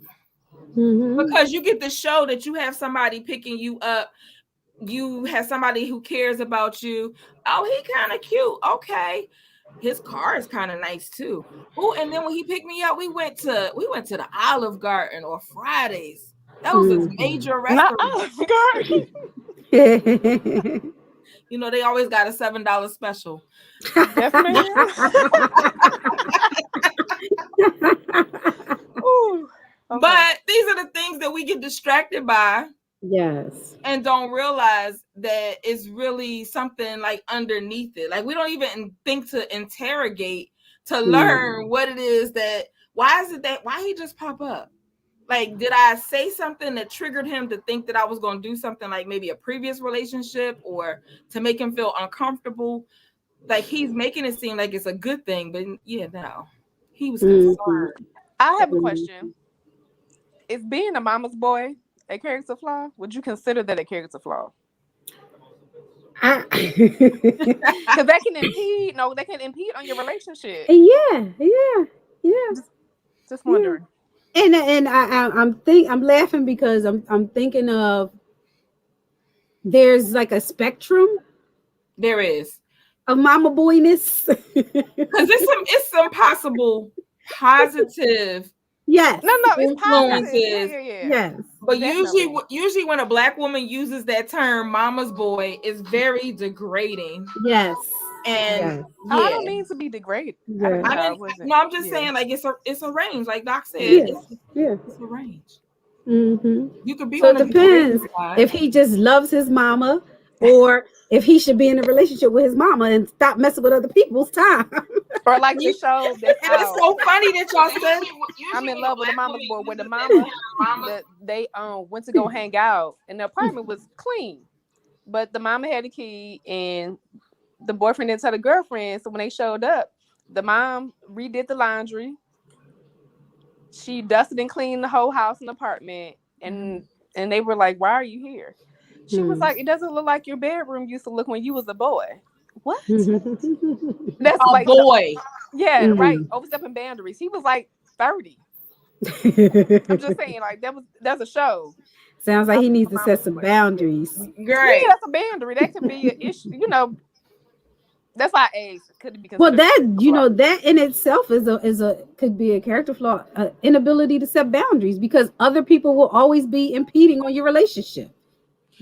Because you get to show that you have somebody picking you up. You have somebody who cares about you. Oh, he kind of cute. Okay. His car is kind of nice too. Oh, and then when he picked me up, we went to the Olive Garden or Fridays. That was a major restaurant. Not Olive Garden. They always got a $7 special. Yes, ma'am. Ooh. Okay. But these are the things that we get distracted by. Yes. And don't realize that it's really something like underneath it. Like, we don't even think to interrogate, to learn what it is that, why he just pop up? Like, did I say something that triggered him to think that I was going to do something like maybe a previous relationship, or to make him feel uncomfortable? Like, he's making it seem like it's a good thing, but no, he was concerned. I have a question. Is being a mama's boy a character flaw? Would you consider that a character flaw? Because that can impede. No, that can impede on your relationship. Yeah. Just wondering. And I'm laughing because I'm thinking of, there's like a spectrum. There is of mama boyness. Because it's some possible positive. Yes. No, it's influences. Yeah. Yes. But usually when a Black woman uses that term, mama's boy, is very degrading. Yes. And I don't mean to be degraded. Yeah. I'm just saying, like, it's a range, like Doc said. It's a range. You could be. So it depends if he just loves his mama, or if he should be in a relationship with his mama and stop messing with other people's time. Or like the show that's it's so funny that y'all said I'm in love with the mama's boy, where the mama they went to go hang out, and the apartment was clean, but the mama had a key, and the boyfriend didn't tell the girlfriend. So when they showed up, the mom redid the laundry. She dusted and cleaned the whole house and apartment, and they were like, "Why are you here?" She was like, "It doesn't look like your bedroom used to look when you was a boy." What? That's a like boy. Yeah, right. Overstepping boundaries. He was like 30. I'm just saying, like that's a show. Sounds like My he needs to mom set was some like, boundaries. yeah, Right. that's a boundary. That can be an issue. That's why I asked. Could it be Well, considered a that character you flaw? know that in itself is a could be a character flaw, inability to set boundaries because other people will always be impeding on your relationship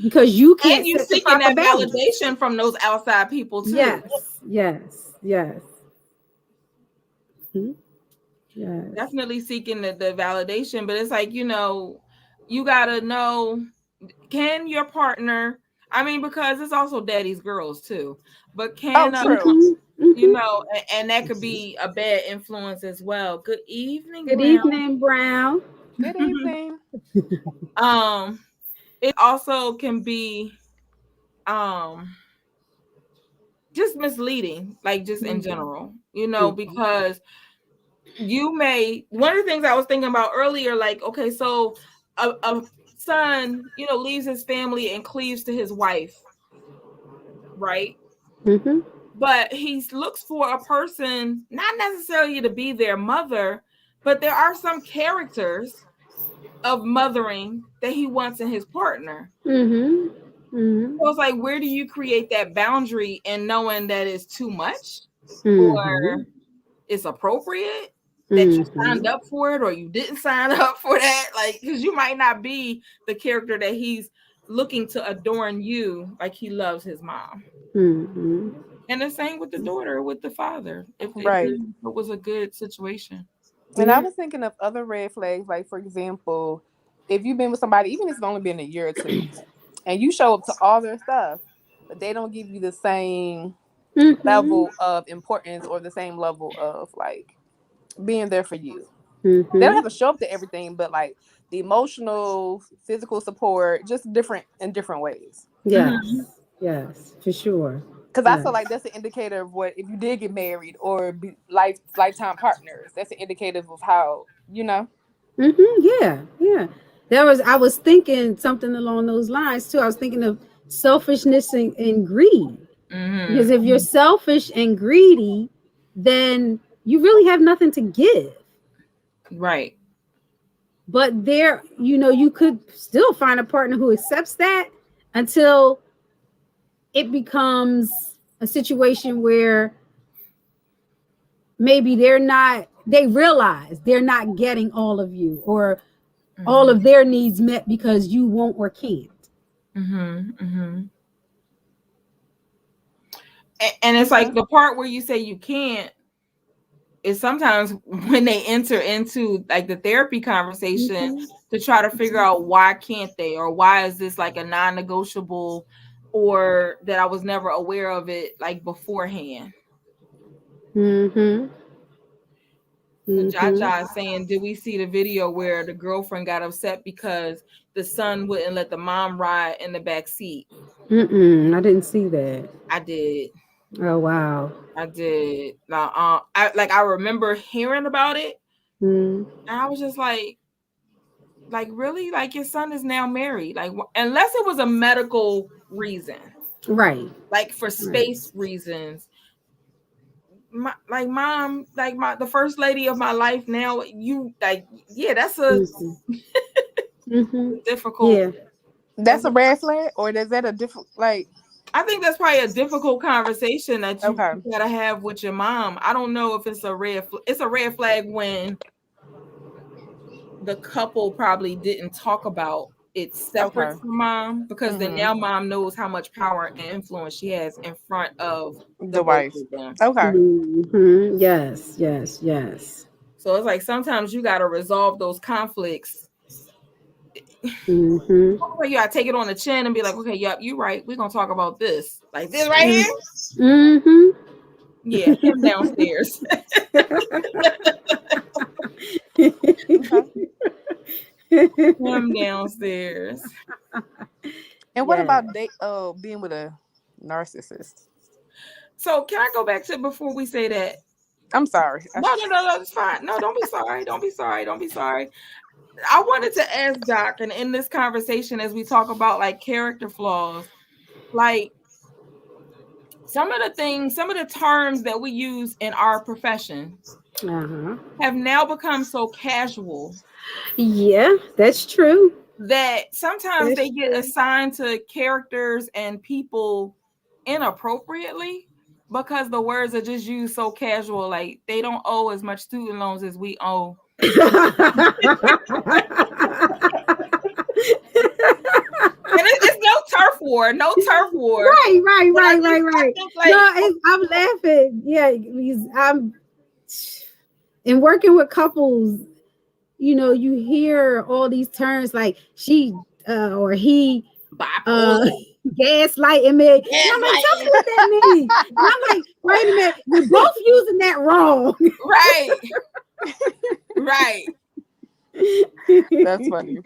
because you And can't you set the seeking proper that boundaries. validation from those outside people too. Yes, yes, yes. Mhm. Yes. Definitely seeking the validation, but it's like, you gotta know, can your partner, I mean, because it's also daddy's girls too, but Oh, can true. Mhm, mhm. and that could be a bad influence as well. Good evening, Good Brown. evening, Brown. Good evening. um it also can be um just misleading, like just in Mhm, general, mhm, because you may, one of the things I was thinking about earlier, like, okay, so a son, leaves his family and cleaves to his wife, right? mhm, But he looks for a person, not necessarily to be their mother, but there are some characters of mothering that he wants in his partner. mhm, mhm, So it's like, where do you create that boundary in knowing that it's too much mhm, or it's appropriate, that you signed mhm, up for it or you didn't sign up for that? Like, because you might not be the character that he's looking to adorn you like he loves his mom. mhm. And the same with the daughter, with the father, if Right. it was a good situation. And I Yeah. was thinking of other red flags, like for example, if you've been with somebody, even if it's only been a year or two, and you show up to all their stuff, but they don't give you the same Mhm, level of importance or the same level of like being there for you. They don't mhm. have to show up to everything, but like the emotional, physical support, just different in different ways. Mhm. Yes, yes, for sure. Because I Yes. feel like that's an indicator of what if you did get married or be lifetime partners. That's an indicative of how Yeah, yeah. I was thinking something along those lines too. I was thinking of selfishness and greed. Because Mhm. if you're selfish and greedy, then you really have nothing to give. Right. But you could still find a partner who accepts that until it becomes a situation where maybe they realize they're not getting all of you or all Mhm. of their needs met because you won't or can't. Mhm. Mhm. And it's okay. like the part where you say you can't is sometimes when they enter into like the therapy conversation Mhm. to try to figure out why can't they, or why is this like a non-negotiable, or that I was never aware of it like beforehand. Mhm. The Mhm. Jaja is saying, did we see the video where the girlfriend got upset because the son wouldn't let the mom ride in the back seat? Mm-mm, I didn't see that. I did. Oh wow. I did. Now, I remember hearing about it, Mm. and I was just like really, like your son is now married, like unless it was a medical reason, Right. like for Right. space reasons. Like mom, like the first lady of my life now. You like, yeah, that's a Mhm. Mhm. difficult. Yeah. That's a red flag, or is that a different like? I think that's probably a difficult conversation that you Okay, gotta have with your mom. I don't know if it's a it's a red flag when the couple probably didn't talk about it separate okay, from mom, because then mm-hmm. now mom knows how much power and influence she has in front of the The both wife. of them. Okay, Mhm. Yes. Yes. Yes. So it's like sometimes you got to resolve those conflicts. Mhm. Like you got to take it on the chin and be like, okay, yep, you're right. We're gonna talk about this, like this right here. Mhm. Yeah, him downstairs. okay. Him downstairs. And what Yes. about being with a narcissist? So can I go back to before we say that? I'm sorry. No, it's fine. No, don't be sorry. Don't be sorry. Don't be sorry. I wanted to ask Doc, and in this conversation, as we talk about like character flaws, like some of the terms that we use in our profession have now become so casual. Yeah, that's true. That sometimes they get assigned to characters and people inappropriately because the words are just used so casual. Like they don't owe as much student loans as we owe. And it's no turf war, no turf war. Right. Like, no, I'm laughing. Yeah, because I'm in working with couples. You know, you hear all these terms like she or he gaslighting me. And I'm like, tell me what that means. And I'm like, wait a minute, you're both using that wrong. Right. Right. That's funny.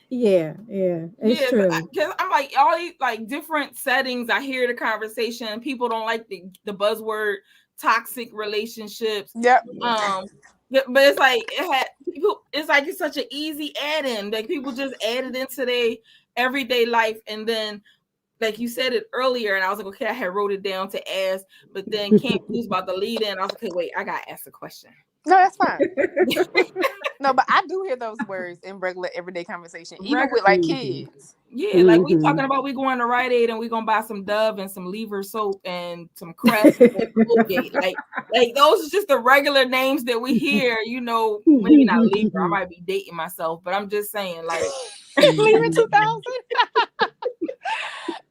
Yeah, it's true. Because I'm like, all these like different settings, I hear the conversation. People don't like the buzzword toxic relationships. Yep. But it's like it's such an easy add-in. Like people just add it into their everyday life, and then like you said it earlier, and I was like, okay, I had wrote it down to ask, but then Camp was about to lead in. I was like, okay, wait, I gotta ask a question. No, that's fine. No, but I do hear those words in regular everyday conversation, even with like kids. Yeah, like we talking about we going to Rite Aid and we gonna buy some Dove and some Lever soap and some Crest and Colgate. Like those are just the regular names that we hear. You know, maybe not Lever. I might be dating myself, but I'm just saying, like Lever 2000.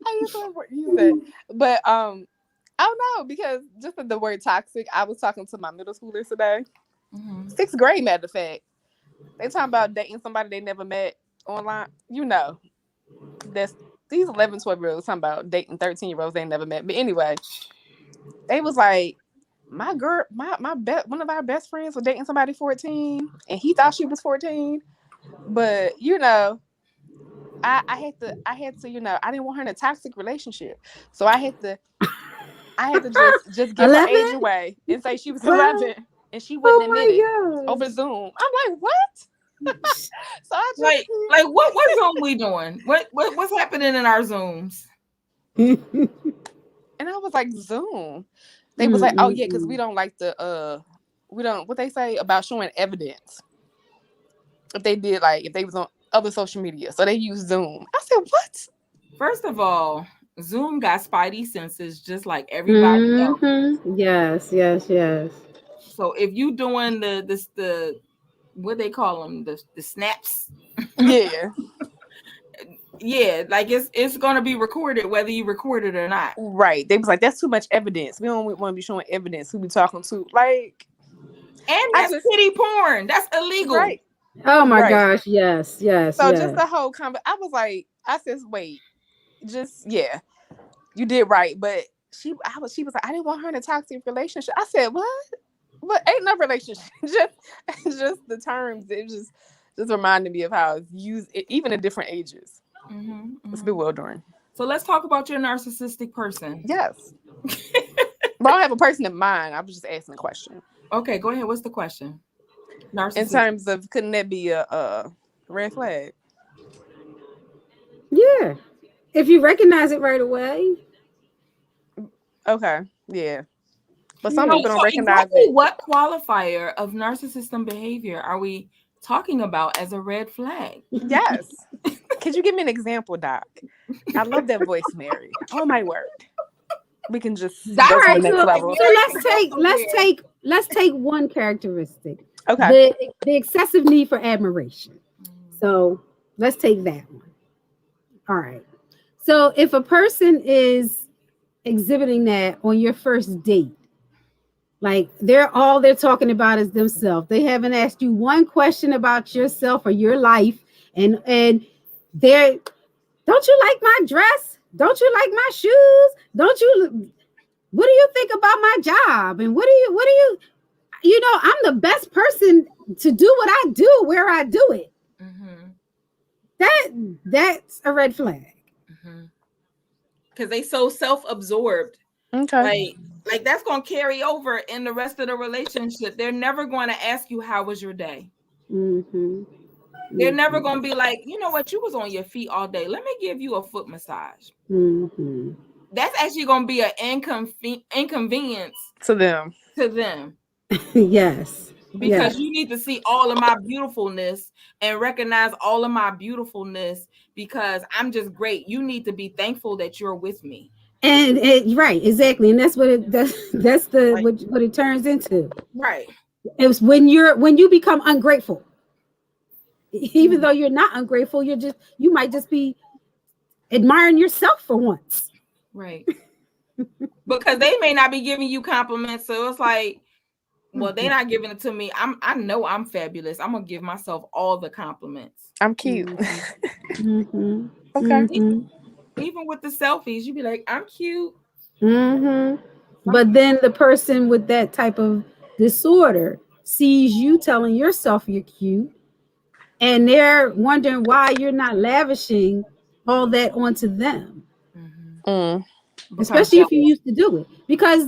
I used to use it, but I don't know, because just the word toxic. I was talking to my middle schoolers today, 6th grade, matter of fact. They talking about dating somebody they never met online. You know, that's these 11, 12-year-olds talking about dating 13-year-olds they never met. But anyway, they was like, my girl, one of our best friends was dating somebody 14, and he thought she was 14. But you know, I had to, you know, I didn't want her in a toxic relationship, so I had to just give her age away and say she was 11, and she wouldn't admit it over Zoom. I'm like, what? So I just like what Zoom we doing? What's happening in our Zooms? And I was like, Zoom. They was like, oh yeah, because we don't like we don't, what they say about showing evidence. If they was on other social media, so they use Zoom. I said, what? First of all, Zoom got spidey senses just like everybody else. Yes. So if you doing the what they call them, the snaps, yeah, yeah, like it's gonna be recorded whether you record it or not. Right? They was like, that's too much evidence. We don't want to be showing evidence. Who we talking to? Like, and that's kitty porn. That's illegal. Right. Oh my gosh, yes. So just the whole I was like, I said, wait, just you did right, but she was like, I didn't want her in a toxic relationship. I said, what? But ain't no relationship. just the terms. It just reminded me of how it's used, even at different ages. It's bewildering. So let's talk about your narcissistic person. Yes. But I don't have a person in mind. I was just asking a question. Okay, go ahead. What's the question? In terms of, couldn't that be a red flag? Yeah. If you recognize it right away. Okay. Yeah. But some people don't recognize it. What qualifier of narcissistic behavior are we talking about as a red flag? Yes. Could you give me an example, Doc? I love that voice, Mary. Oh my word. We can just go to the next level. So let's take one characteristic. Okay. The excessive need for admiration. So let's take that one. All right. So if a person is exhibiting that on your first date, like all they're talking about is themselves. They haven't asked you one question about yourself or your life, and they're, don't you like my dress? Don't you like my shoes? What do you think about my job? And what do you you know, I'm the best person to do what I do where I do it. That's a red flag. Because they so self-absorbed. Okay. Like that's going to carry over in the rest of the relationship. They're never going to ask you, how was your day? They're never going to be like, you know what, you was on your feet all day. Let me give you a foot massage. that's actually going to be an inconvenience to them. Yes. Because Yes. you need to see all of my beautifulness and recognize all of my beautifulness because I'm just great. You need to be thankful that you're with me. And right, exactly. And that's what that's the Like, what it turns into. right. It's when you become ungrateful. Even Mm. though you're not ungrateful, you might just be admiring yourself for once. Right. Because they may not be giving you compliments. So it's like, well, they're not giving it to me. I know I'm fabulous. I'm gonna give myself all the compliments. I'm cute. Mm-hmm. Okay. Mm-hmm. Even with the selfies, you be like, I'm cute. Mm-hmm. But then the person with that type of disorder sees you telling yourself you're cute, and they're wondering why you're not lavishing all that onto them. Mm. Become Especially if you jealous. used to do it. Because,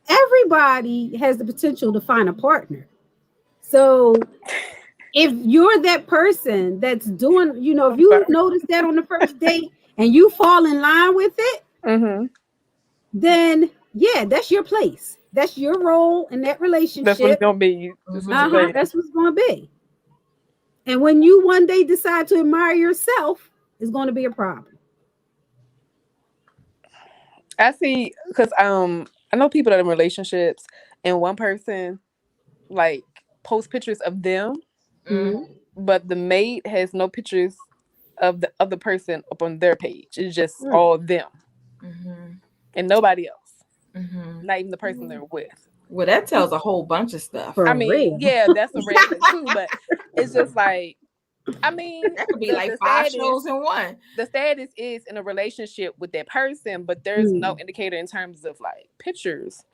everybody has the potential to find a partner. So if you're that person that's doing, if I'm you sorry. notice that on the first date and you fall in line with it, Mm-hmm. then yeah, that's your place. That's your role in that That's what it's relationship. gonna be. That's what you're saying. That's what's going to be. And when you one day decide to admire yourself, it's going to be a problem. I see, because I know people that are in relationships, and one person like post pictures of them, Mm-hmm. but the mate has no pictures of the other person up on their page. It's just Right. all them and nobody else, Mm-hmm. not even the person they're with. Well, that tells a whole bunch of stuff. For I mean, real. yeah, that's a red flag too, but it's just like, I mean, That could be the like the 5 shows status in one. the status is in a relationship with that person, but there's no indicator in terms of like pictures,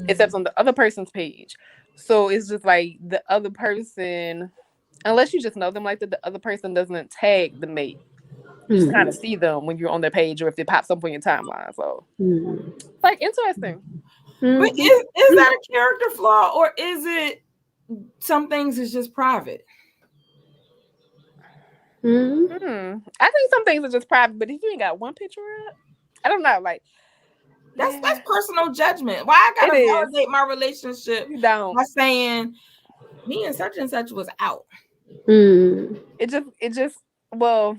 except on the other person's page. So it's just like the other person, unless you just know them like that, the other person doesn't tag the mate. You just kind of see them when you're on their page or if it pops up on your timeline. So it's like interesting. But is that a character flaw or is it some things is just private? I think some things are just private, but if you ain't got one picture up, I don't know. Like, That's personal judgment. Why I gotta it is. validate my relationship You don't. by saying me and such was out. It just well,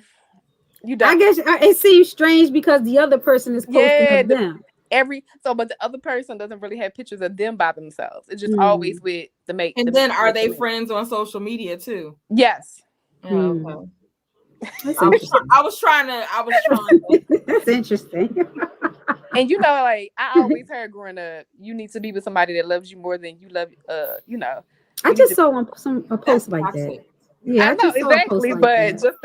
you I don't. guess it seems strange because the other person is posting Yeah, of them. but the other person doesn't really have pictures of them by themselves. It's just always with the mate. And The then are with the they mate. friends on social media too? Yes. Yeah, okay. That's interesting. I was trying to. That's interesting. And like I always heard growing up, you need to be with somebody that loves you more than you love. I You need just to. saw a That's post like that. toxic. Yeah, I I know just saw a post exactly, like but that. just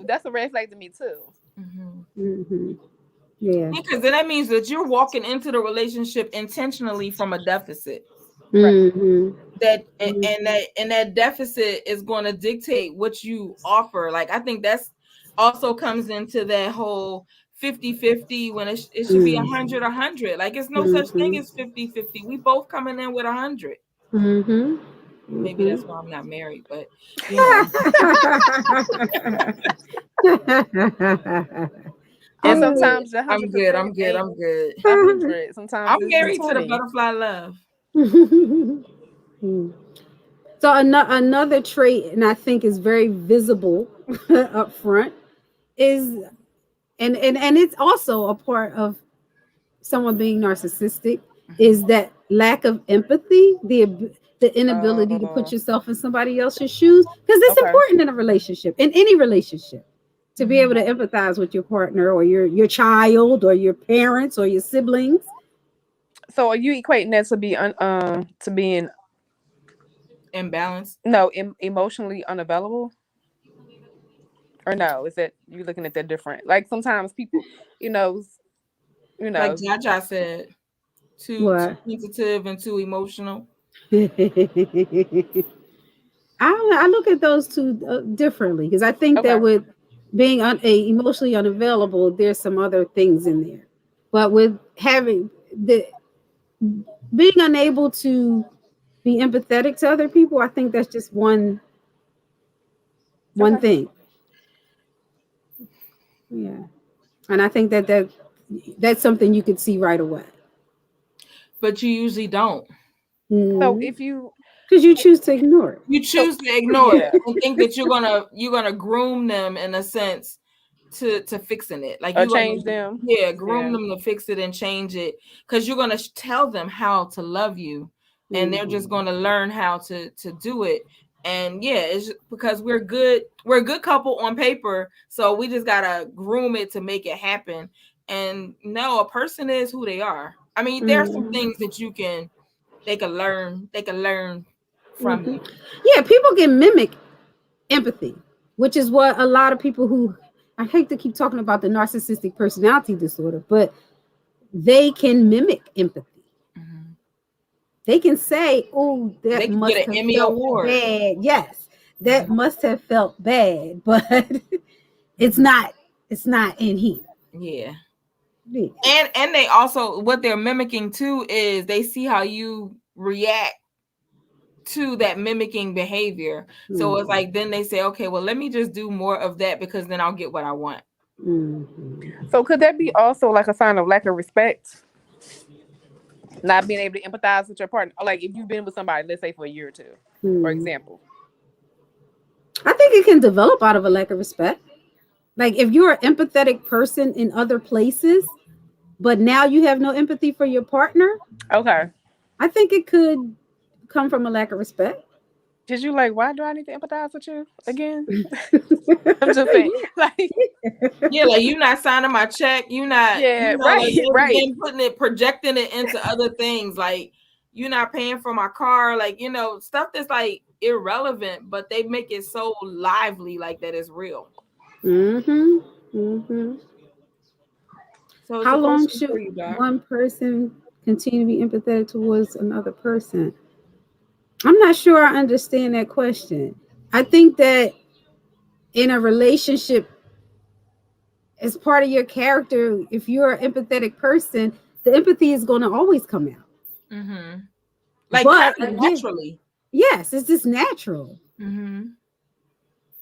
that's a red flag to me too. Yeah. Because then that means that you're walking into the relationship intentionally from a deficit. Right. That deficit is going to dictate what you offer. Like I think that's also comes into that whole 50-50 when it should be 100-100. Like it's no such thing as 50-50. We both coming in with 100. Maybe that's why I'm not married, but And I'm good. sometimes the I'm good. 100% I'm good. ain't I'm good. 100. Sometimes I'm it's the married to the 20. butterfly love. So another trait, and I think is very visible up front, is and it's also a part of someone being narcissistic, is that lack of empathy, the inability to put yourself in somebody else's shoes, because it's Okay. important in a relationship, in any relationship, to be able to empathize with your partner or your child or your parents or your siblings. So are you equating that to to being Imbalanced. emotionally unavailable? Or no, is that you looking at that different? Like sometimes people, you know, you Like know, Jaja said, too What? sensitive and too emotional. I look at those two differently, because I think okay. that with being emotionally unavailable, there's some other things in there. But with having the being unable to be empathetic to other people, I think that's just one Okay. thing. Yeah, and I think that that's something you could see right away. But you usually don't. So Mm-hmm. if you Because you choose to ignore it. You so choose to ignore it yeah, and think that you're gonna groom them in a sense to fixing it. Like or you're change gonna, them. yeah, groom Yeah. them to fix it and change it because you're gonna tell them how to love you, and they're just Mm-hmm. gonna learn how to do it. And yeah, it's because we're a good couple on paper, so we just gotta groom it to make it happen. And no, a person is who they are. I mean, there are some Mm-hmm. things that they can learn from Mm-hmm. you. Yeah, people can mimic empathy, which is what a lot of people who, I hate to keep talking about the narcissistic personality disorder, but they can mimic empathy. Mhm. They can say, "Oh, that They could get must an have Emmy felt award. bad." Yes, that Mhm. must have felt bad, but it's Mhm. not. It's not in here. Yeah. Yeah. And they also, what they're mimicking too is they see how you react to that mimicking behavior. So it's Mhm. like then they say, okay, well, let me just do more of that because then I'll get what I want. Mhm. So could that be also like a sign of lack of respect? Not being able to empathize with your partner. Like if you've been with somebody, let's say for a year or two, for Mhm. example. I think it can develop out of a lack of respect. Like if you're an empathetic person in other places, but now you have no empathy for your partner, Okay. I think it could come from a lack of respect. Did you like, why do I need to empathize with you again? I'm just saying. Like, Yeah, like you not signing my check. You not, yeah, like right, right. then putting it, projecting it into other things. Like you're not paying for my car. Like, stuff that's like irrelevant, but they make it so lively, like that is real. Mm-hmm. Mm-hmm. So it's How a long question should for you, Doc. one person continue to be empathetic towards another person? I'm not sure I understand that question. I think that in a relationship, as part of your character, if you're an empathetic person, the empathy is going to always come out. Mm-hmm. Like kind But of again, naturally. yes, it's just natural. Mm-hmm.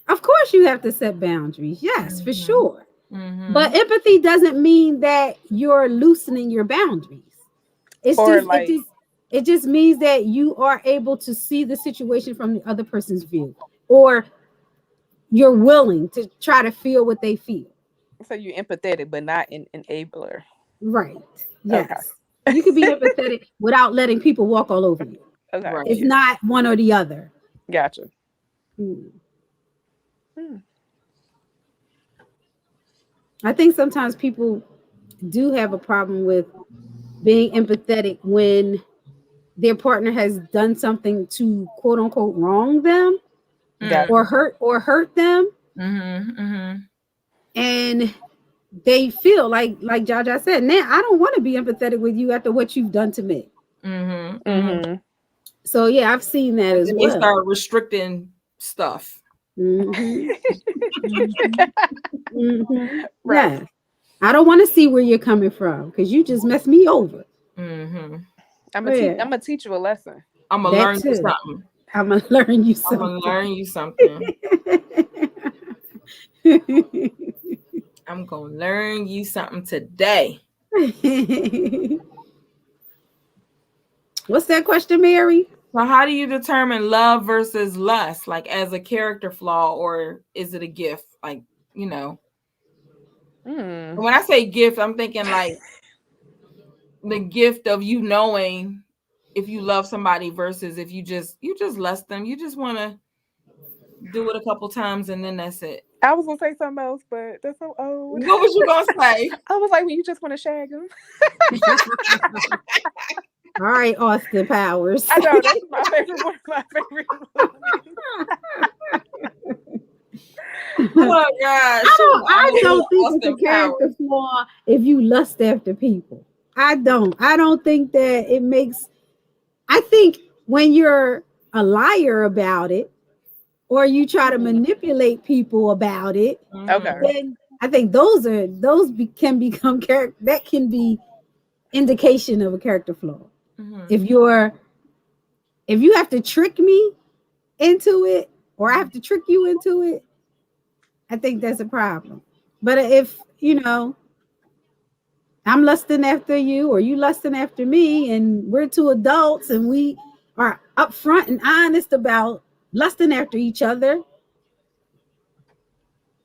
Of course, you have to set boundaries. Yes, for Mm-hmm. sure. Mm-hmm. But empathy doesn't mean that you're loosening your boundaries. It's Or just like, it just means that you are able to see the situation from the other person's view, or you're willing to try to feel what they feel. so you're empathetic, but not an enabler. Right. Okay. Yes. You can be empathetic without letting people walk all over you. Okay. It's Right. not one or the other. Gotcha. Hmm. Hmm. I think sometimes people do have a problem with being empathetic when their partner has done something to quote unquote wrong them Mm. Gotcha. or hurt them, Mm-hmm. Mm-hmm. and they feel like Jaja said, now I don't want to be empathetic with you after what you've done to me. Mm-hmm. Mm-hmm. Mm-hmm. So yeah, I've seen that And as then they well. start restricting stuff. Hmm. Mm-hmm. Hmm. Right. Yes, I don't want to see where you're coming from because you just messed me over. Mm-hmm. I'm Oh gonna teach. yeah, I'm gonna teach you a lesson. I'm gonna that learn you too. something. I'm gonna learn you I'm gonna something. learn you something. I'm gonna learn you something today. What's that question, Mary? So how do you determine love versus lust, like as a character flaw, or is it a gift? Like, you know, Mm. when I say gift, I'm thinking like the gift of you knowing if you love somebody versus if you just lust them. You just want to do it a couple times and then that's it. I was gonna say something else, but that's so old. What was you gonna say? I was like, when you just want to shag them. All right, Austin Powers. I know that's my favorite one. My favorite movie. Oh gosh, I I'm a don't little think it's a Austin character Powers. flaw if you lust after people. I don't. I don't think that it makes. I think when you're a liar about it, or you try to manipulate people about it, Okay. Mm-hmm. then I think can become character. That can be indication of a character flaw. Mm-hmm. If you're if you have to trick me into it, or I have to trick you into it, I think that's a problem. But if I'm lusting after you or you lusting after me, and we're two adults and we are upfront and honest about lusting after each other.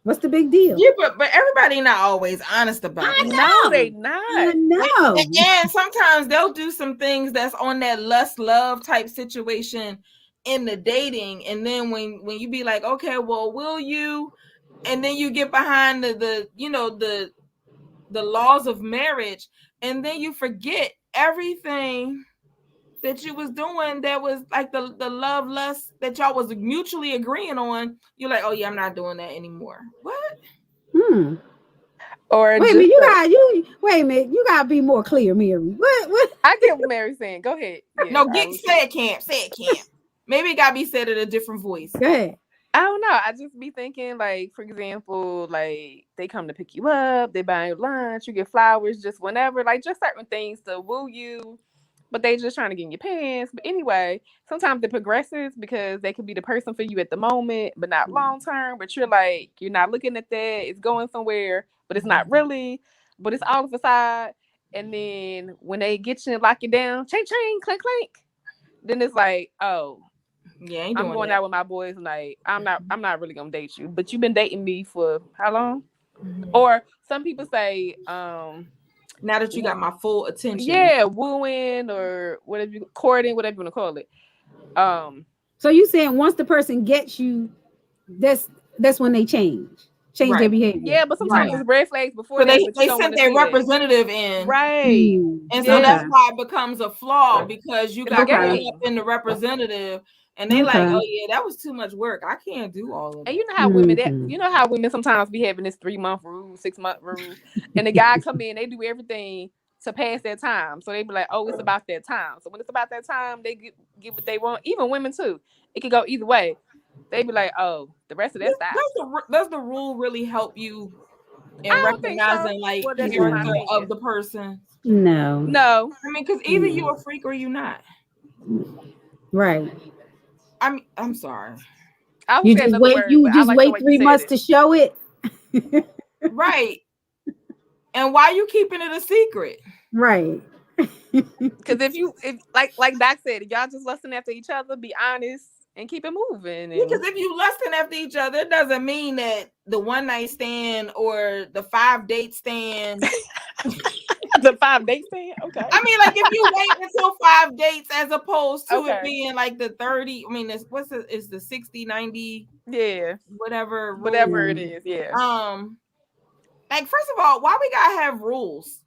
What's the big deal? Yeah, but everybody not always honest about I that. No, know. they not. I know. And sometimes they'll do some things that's on that lust love type situation in the dating, and then when you be like, okay, well, will you? And then you get behind the the laws of marriage, and then you forget everything that you was doing that was like the love lust that y'all was mutually agreeing on. You're like, oh yeah, I'm not doing that anymore. What? Hmm. Or Wait a just minute, wait a minute, you gotta be more clear, Mary. What? I get what Mary's saying. Go ahead. Yeah, No, say it, Camp. Say it, Camp. Maybe it gotta be said in a different voice. Go ahead. I don't know. I just be thinking, like, for example, like they come to pick you up, they buy you lunch, you get flowers just whenever, like just certain things to woo you, but they just trying to get in your pants. But anyway, sometimes it progresses because they could be the person for you at the moment, but not long term. But you're not looking at that. It's going somewhere, but it's not really. But it's all a facade. And then when they get you and lock you down, ching ching, clink clink, then it's like, oh, Yeah, ain't I'm doing going that. out with my boys. Like I'm not really gonna date you, but you've been dating me for how long? Mm-hmm. Or some people say, Now that you got my full attention. yeah, wooing or whatever, courting, whatever you want to call it. So you saying once the person gets you, that's when they change their Right. behavior. Yeah, but sometimes Right. it's red flags before So that, but you they don't want sent to their see that. representative in. Right. And so Yeah. that's Okay. why it becomes a flaw, because you It's a got caught Okay. up game. in the representative, and they like, Okay. oh yeah, that was too much work. I can't do all of And that. you know how women sometimes be having this 3-month rule, 6-month rule, and the guy come in, they do everything to pass their time. So they be like, oh, it's about that time. So when it's about that time, they get what they want. Even women too. It could go either way. They be like, oh, the rest of that stops. Does the rule really help you in I don't think so. recognizing like Well, that's just my character No. of opinion. the person? No. No. I mean, because either you No. a freak or you not. Right. I'm sorry. I would say another word, You but I just like the wait way you 3 said months it. to show it. Right. And why you keeping it a secret? Right. Because if like Doc said, if y'all just lusting after each other, be honest and keep it moving. Because And if you lusting after each other, it doesn't mean that the one night stand or the 5 date stand. the 5 date stand, okay. I mean, like if you wait until 5 dates as opposed to it Okay. being like the 30, I mean, is the 60, 90, Yeah. whatever Whatever it rule. is, yeah. Like first of all, why we gotta have rules?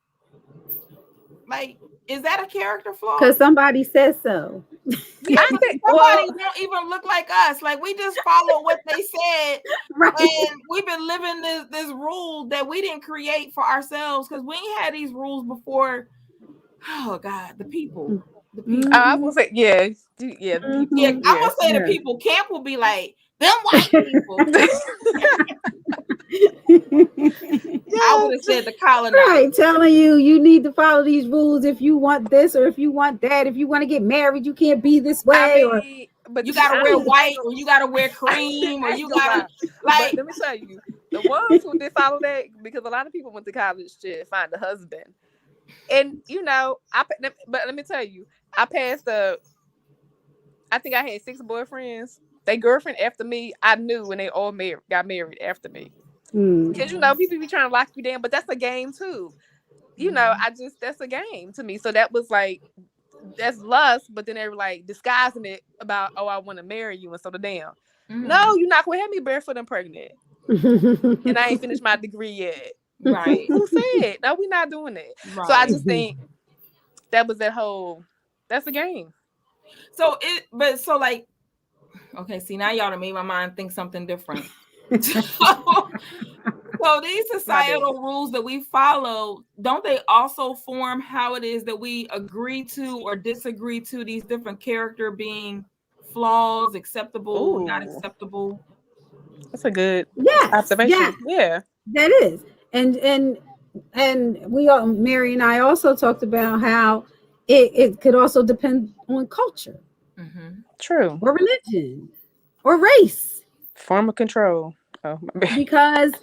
Like, is that a character flaw? Because somebody says so. Yeah, I but think somebody don't even look like us. Like we just follow what they said, Right. and we've been living this rule that we didn't create for ourselves because we ain't had these rules before. Oh God, the people. I was gonna say, yeah, the Yeah, people, I'm yeah. gonna say the Yeah. people. Camp will be like them white people. I would have said the colonizers. Right, telling you need to follow these rules if you want this or if you want that. If you want to get married, you can't be this I way. Or mean, but You to be gotta wear honest, white, or you gotta wear cream, or I ain't you gonna gotta lie. But like. let me tell you, the ones who did follow that, because a lot of people went to college to find a husband, and but let me tell you, I passed the. I think I had 6 boyfriends. They girlfriend after me, I knew when they all got married after me. Because people be trying to lock you down, but that's a game too. That's a game to me. So that was like, that's lust, but then they were like disguising it about, oh, I want to marry you, and so the damn. No, you're not gonna have me barefoot and pregnant, and I ain't finished my degree yet. Right. Who said? No, we're not doing that. Right. So I just think that was that whole. That's a game. So like, okay, see now y'all done made my mind think something different. So these societal rules that we follow, don't they also form how it is that we agree to or disagree to these different character being flaws, acceptable, not acceptable? That's a good Yes, observation. Yeah. that is. And we all, Mary and I also talked about how it could also depend on culture. True. Or religion or race. Form of control. Oh, my bad. Because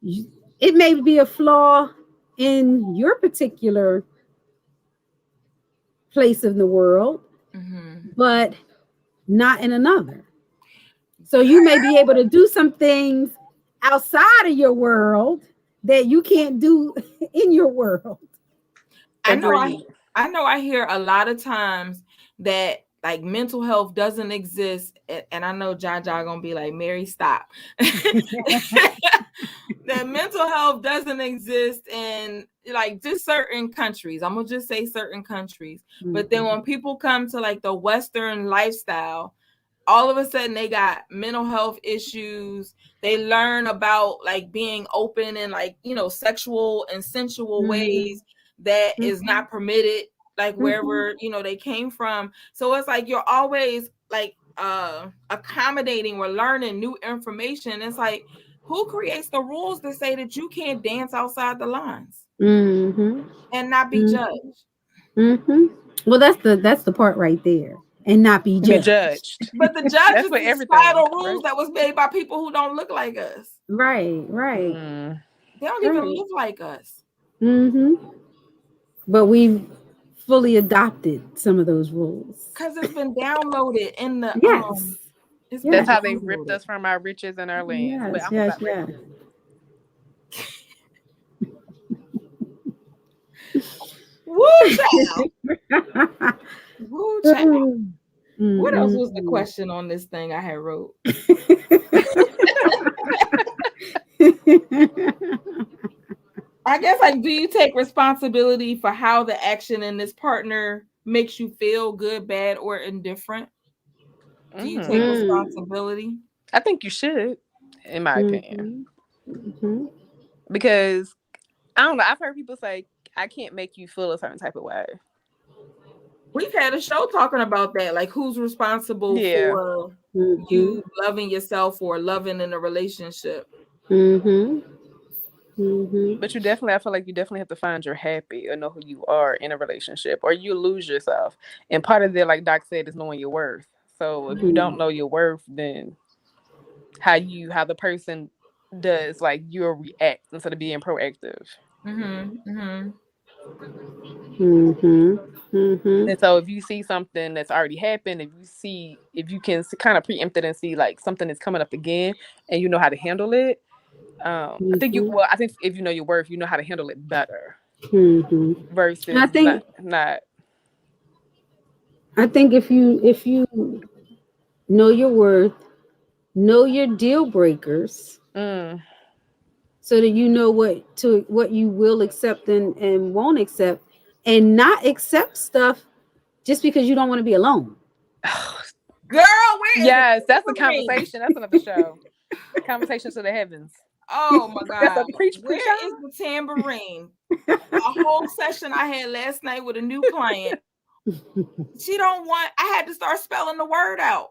it may be a flaw in your particular place in the world, but not in another. So you may be able to do some things outside of your world that you can't do in your world. I know I Agreed. I know I hear a lot of times that like mental health doesn't exist, and I know Jaja gonna be like, Mary, stop. That mental health doesn't exist in like just certain countries. I'm gonna just say certain countries. But then when people come to like the Western lifestyle, all of a sudden they got mental health issues. They learn about like being open and like, sexual and sensual ways that is not permitted, like wherever, they came from. So it's like you're always like accommodating or learning new information. It's like, who creates the rules that say that you can't dance outside the lines and not be judged? Well, that's the part right there, and not be Be judged. judged. But the judge That's is for the everything, societal rules right? that was made by people who don't look like us. Right, right, They don't even right. look like us. But we've fully adopted some of those rules. Because it's been downloaded in the Yes, it's been That's yes, how they ripped downloaded. us from our riches and our lands. But yes, I'm gonna yes, stop right yes. there. Woo child. Woo child. What else was the question on this thing I had wrote? I guess like, do you take responsibility for how the action in this partner makes you feel, good, bad, or indifferent? Do you take responsibility? I think you should, in my opinion, Mhm, mhm, because I don't know. I've heard people say I can't make you feel a certain type of way. We've had a show talking about that, like who's responsible Yeah. for mhm, you loving yourself or loving in a relationship. mhm, mhm, But I feel like you definitely have to find your happy or know who you are in a relationship, or you lose yourself. And part of it, like Doc said, is knowing your worth. So if you don't know your worth, then how the person does, like, you'll react instead of being proactive. Mm-hmm. mhm, mhm, And so if you see something that's already happened, if you can kind of preempt it and see like something is coming up again, and you know how to handle it, mhm, I think if you know your worth, you know how to handle it better mhm. And versus not. I think if you know your worth, know your deal breakers, Mm. so that you know what you will accept and won't accept, and not accept stuff just because you don't want to be alone. Girl, where is the Yes, that's a tambourine? conversation. That's another show. Conversation to the heavens. Oh my That's God. a preach Where is on. the tambourine? A whole session I had last night with a new client. She don't want, I had to start spelling the word out.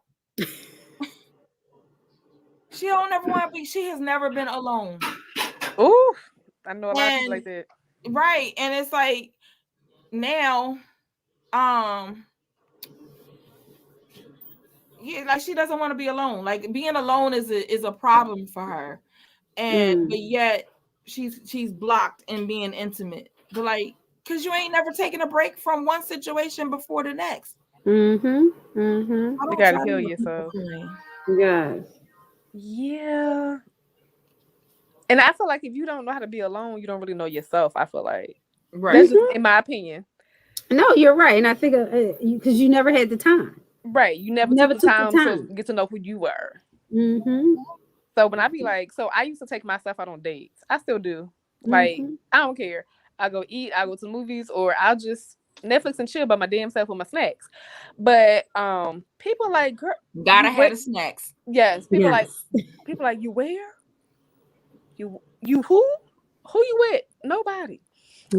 She don't ever want to be, she has never been alone. Ooh, I know a lot of people And like that. right. And it's like now, um, yeah, like she doesn't want to be alone. Like being alone is a problem for her. And Mm. but yet she's blocked in being intimate. But like, cause you ain't never taken a break from one situation before the next. Mhm. Mhm. I You don't gotta tell heal you what people yourself. saying. Yes. Yeah. And I feel like if you don't know how to be alone, you don't really know yourself. I feel like that's Right. just in my opinion. No, you're right, and I think because you never had the time, Right. You you never took never the took the time to time. get to know who you were. Mhm. So when I be like, so I used to take myself out on dates. I still do. Like, Mhm. I don't care. I go eat, I go to the movies, or I'll just Netflix and chill by my damn self with my snacks. But people like, girl, Gotta you have wait. the snacks. Yes, Yes. people like, you where? You who? Who you with? Nobody.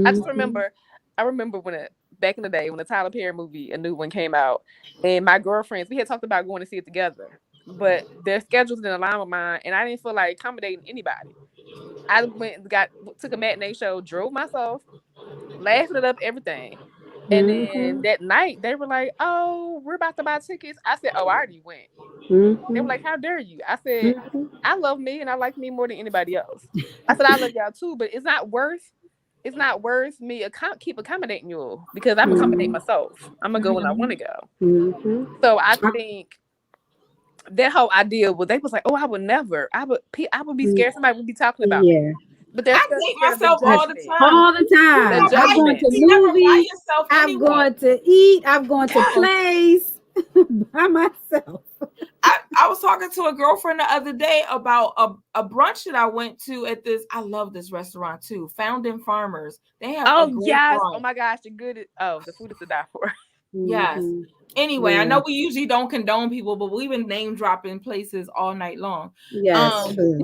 I just Mhm. remember I remember back in the day when the Tyler Perry movie, a new one, came out, and my girlfriends, we had talked about going to see it together. But their schedules didn't align with mine, and I didn't feel like accommodating anybody. I went and took a matinee show, drove myself, laughing it up, everything. And then Mhm. that night they were like, "Oh, we're about to buy tickets." I said, "Oh, I already went." They were Mhm. like, "How dare you?" I said, Mhm. "I love me and I like me more than anybody else." I said, "I love y'all too, but it's not worth." it's not worth me keep accommodating you because I'm accommodating myself. I'm gonna go when I want to go. Mm-hmm. So I think that whole idea was they was like, oh, I would never. I would be scared somebody would be talking about me. Yeah. But they're I still date scared of the myself all the judgment. time. All the You The time. never I'm buy, going to judgment. you never buy movies. yourself I'm anyway. going to eat. I'm going to Yes. plays by myself. I was talking to a girlfriend the other day about a brunch that I went to at this. I love this restaurant too, Founding Farmers. They have a Oh great yes. Oh brunch. my gosh, the good. Oh, the food is to die for. Yes. Mm-hmm. Anyway, I Yeah. know we usually don't condone people, but we've been name dropping places all night long. Yes, true.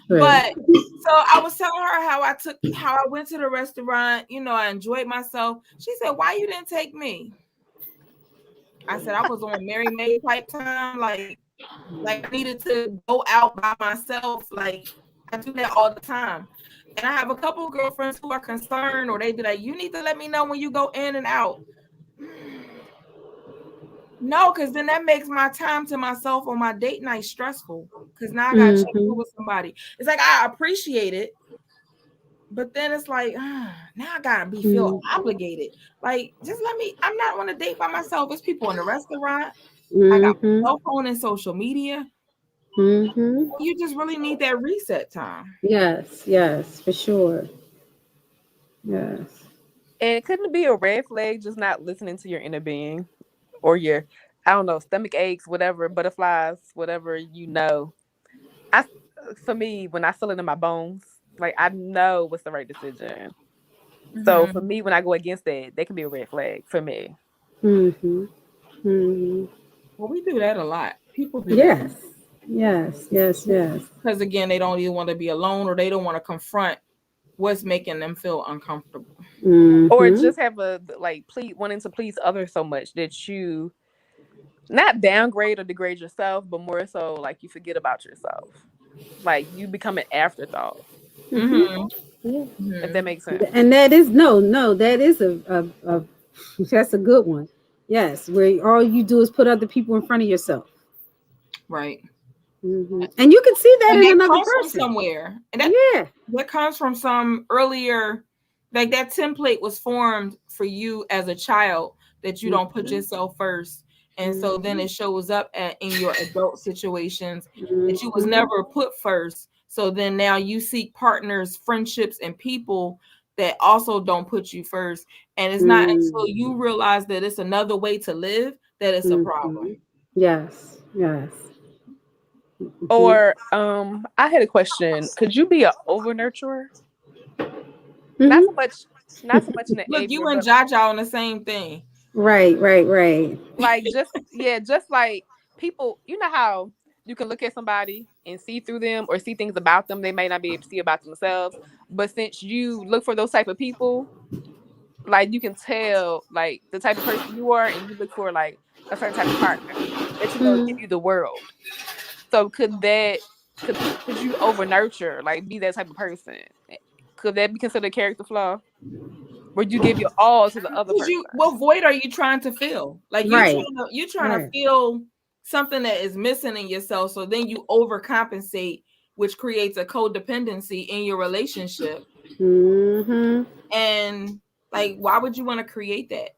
But True. so I was telling her how I went to the restaurant, I enjoyed myself. She said, "Why you didn't take me?" I said I was on Mary May type time, like I needed to go out by myself. Like I do that all the time. And I have a couple of girlfriends who are concerned, or they be like, "You need to let me know when you go in and out." No, because then that makes my time to myself on my date night stressful. Because now I gotta check in with somebody. It's like I appreciate it, but then it's like now I gotta feel obligated. Like, just let me. I'm not on a date by myself. There's people in the restaurant. I got my cell phone and social media. You just really need that reset time. Yes, yes, for sure. Yes. And couldn't it be a red flag just not listening to your inner being or your, I don't know, stomach aches, whatever, butterflies, whatever you know. I, for me, when I feel it in my bones, like I know what's the right decision. So for me, when I go against that, can be a red flag for me. Mm-hmm. Mm-hmm. Well, we do that a lot. People do that. Yes. Yes. Yes. Yes. Because again, they don't even want to be alone, or they don't want to confront what's making them feel uncomfortable. Or Mm-hmm. just have a like wanting to please others so much that you not downgrade or degrade yourself, but more so like you forget about yourself. Like you become an afterthought. Mm-hmm. Yeah. If that makes sense. And that is no, that is a that's a good one. Yes, where all you do is put other people in front of yourself. Right. And you can see that And in that another comes from person. somewhere. And that comes from some earlier, like that template was formed for you as a child that you don't put yourself first. And so then it shows up in your adult situations that you was never put first. So then now you seek partners, friendships, and people that also don't put you first. And it's not until you realize that it's another way to live that it's a problem. Yes. Yes. Or I had a question. Could you be an over nurturer? Not so much in the Look, you behavior, and but Jaja on the same thing. Right. like just like people, you know how you can look at somebody and see through them or see things about them they may not be able to see about themselves. But since you look for those type of people, like you can tell like the type of person you are and you look for like a certain type of partner that you know give you the world. So could you over nurture, like be that type of person? Could that be considered a character flaw? Where you give your all to the other person? What void are you trying to fill? Like Right. you trying to feel something that is missing in yourself. So then you overcompensate, which creates a codependency in your relationship. And like, why would you want to create that?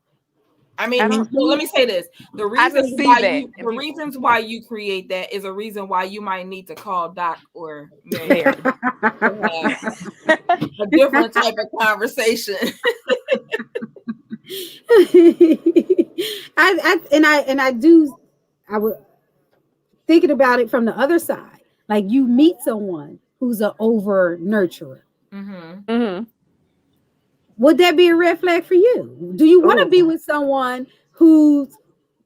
I mean, well, let me say this: the reasons why you create that is a reason why you might need to call Doc or Mary to have a different type of conversation. I would thinking about it from the other side. Like you meet someone who's an over nurturer. Would that be a red flag for you? Do you want to be with someone who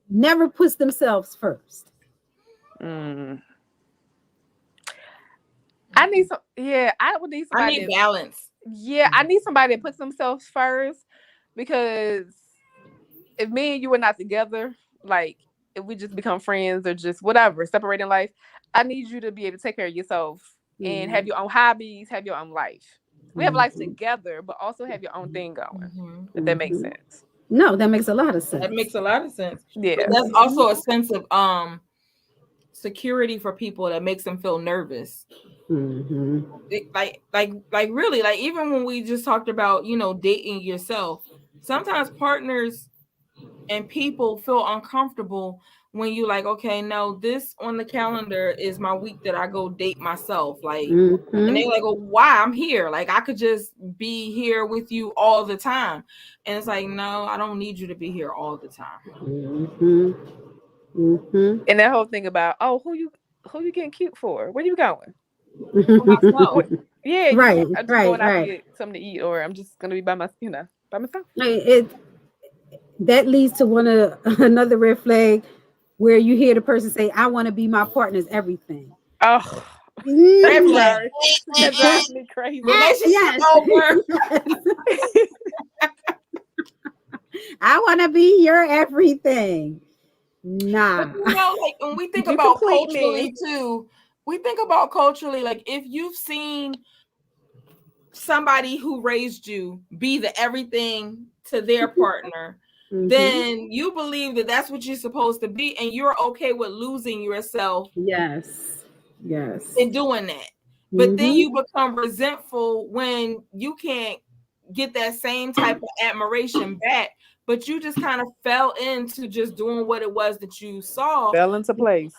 never puts themselves first? I need some. Yeah, I would need somebody. I need balance. Yeah, I need somebody that puts themselves first, because if me and you are not together, like if we just become friends or just whatever, separating life, I need you to be able to take care of yourself and have your own hobbies, have your own life. We have life together, but also have your own thing going. If that makes sense. No, that makes a lot of sense. That makes a lot of sense. Yeah. But that's also a sense of security for people that makes them feel nervous. Mm-hmm. Like really, like even when we just talked about, dating yourself, sometimes partners and people feel uncomfortable when you like, okay, no, this on the calendar is my week that I go date myself. Like, and they like, well, why? I'm here. Like, I could just be here with you all the time. And it's like, no, I don't need you to be here all the time. Mm-hmm. Mm-hmm. And that whole thing about, oh, who you getting cute for? Where you going? For myself. Yeah, Right, I'm just right, going out to right. get something to eat, or I'm just gonna be by myself. That leads to another red flag where you hear the person say, "I want to be my partner's everything." Oh, Red I'm flag. sorry. That drives me crazy. Relationship Yes. over. I want to be your everything. But Nah. like when we think You about complete culturally me. too, like if you've seen somebody who raised you be the everything to their partner, then you believe that that's what you're supposed to be, and you're okay with losing yourself. Yes. Yes. In doing that. But then you become resentful when you can't get that same type of admiration back, but you just kind of fell into just doing what it was that you saw. Fell into place.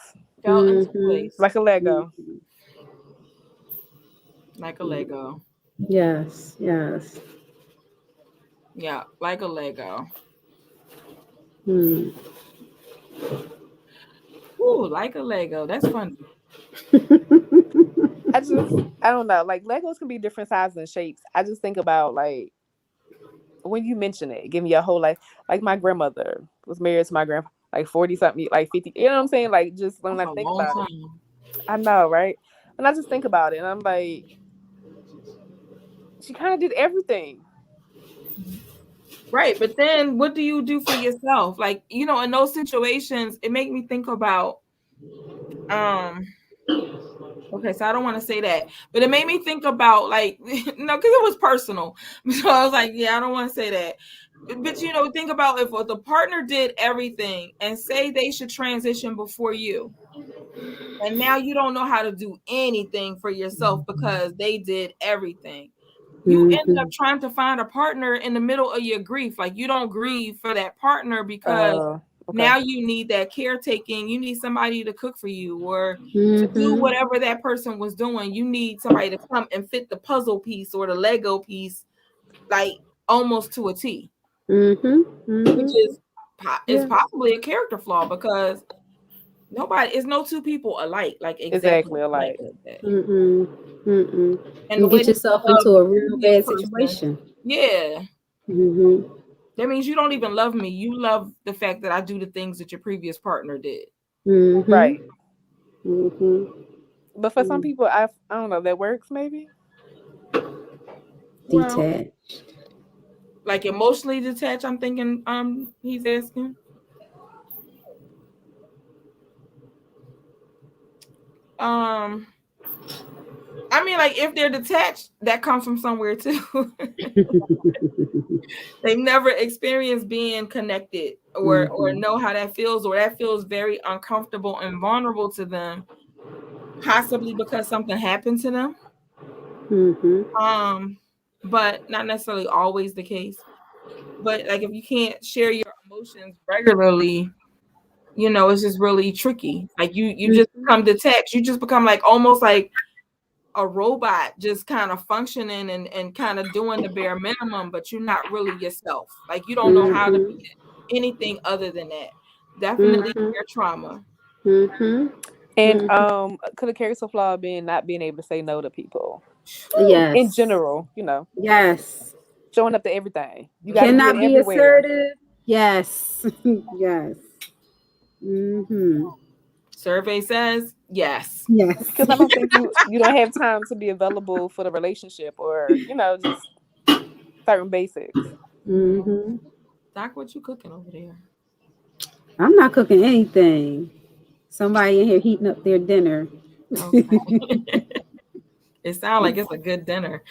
Like a Lego. Like a Lego. Yes. Yes. Yeah, like a Lego. Hmm. Ooh, like a Lego. That's funny. I don't know. Like Legos can be different sizes and shapes. I just think about like when you mention it, give me your whole life. Like my grandmother was married to my grandpa, like 40 something, like 50. You know what I'm saying? Like just when That's I a think long about it, time. I know, right? And I just think about it, and I'm like, she kind of did everything. Right, but then what do you do for yourself? Like, in those situations, it make me think about okay, so I don't want to say that, but it made me think about like because it was personal. So I was like, yeah, I don't want to say that. But think about if the partner did everything and say they should transition before you, and now you don't know how to do anything for yourself because they did everything. You ended up trying to find a partner in the middle of your grief. Like you don't grieve for that partner because now you need that caretaking. You need somebody to cook for you or to do whatever that person was doing. You need somebody to come and fit the puzzle piece or the Lego piece, like almost to a T. Which is possibly a character flaw because it's no two people alike, like exactly alike like that. And the You way get that yourself you love into the a real previous bad person, situation. yeah. That means you don't even love me. You love the fact that I do the things that your previous partner did. Right. But for some people, I don't know, that works maybe. Well, Detached. like emotionally detached, I'm thinking he's asking. I mean, like if they're detached, that comes from somewhere too. They've never experienced being connected or know how that feels, or that feels very uncomfortable and vulnerable to them, possibly because something happened to them. But not necessarily always the case. But like if you can't share your emotions regularly, it's just really tricky. Like you just become detached. You just become like almost like a robot, just kind of functioning and kind of doing the bare minimum, but you're not really yourself. Like you don't know how to be anything other than that. Definitely your trauma. And could a character flaw being not being able to say no to people? Yes. In general, Yes. Showing up to everything. You got to do it Cannot be everywhere. assertive. Yes. Yes. Survey says yes. Yes. Because I don't think you don't have time to be available for the relationship or just certain basics. Doc, what you cooking over there? I'm not cooking anything. Somebody in here heating up their dinner. Okay. It sounds like it's a good dinner.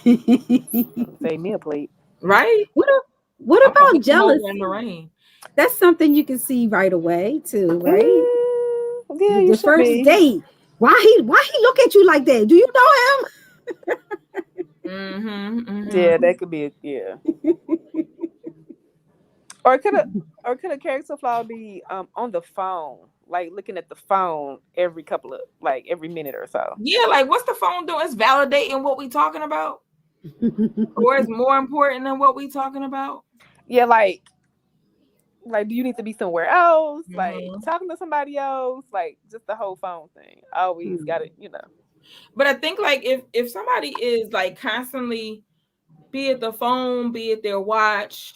Save me a plate. Right? What about come over in the jealousy? rain. That's something you can see right away too, right? Yeah, you The should first be. date. Why he look at you like that? Do you know Yeah, that could be. Yeah. Or could a character flaw be on the phone, like looking at the phone every couple of like every minute or so? Yeah, like what's the phone doing? It's validating what we talking about, him? or it's more important than what we talking about. Yeah, like do you need to be somewhere else? Like Mm-hmm. talking to somebody else? Like just the whole phone thing. Always got it, you know. But I think like if somebody is like constantly, be it the phone, be it their watch,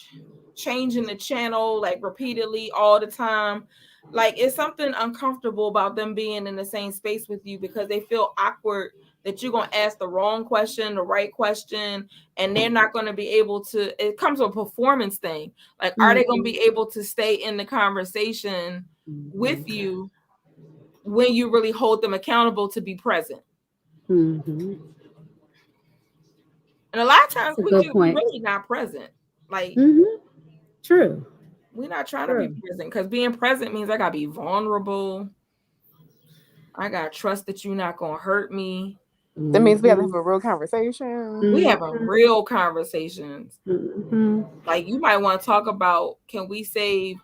changing the channel like repeatedly all the time, like it's something uncomfortable about them being in the same space with you because they feel awkward that you're going to ask the wrong question, the right question, and they're not going to be able to. It comes to a performance thing. Like, are they going to be able to stay in the conversation with you when you really hold them accountable to be present? Mm-hmm. And a lot of times That's a we good point. really not present. Like, Mm-hmm. True. we're not trying to be True. present because being present means I gotta be vulnerable. I gotta trust that you're not gonna hurt me. That means we have to Mm-hmm. have a real conversation. We having Mm-hmm. real conversations. Mm-hmm. Like you might want to talk about, can we save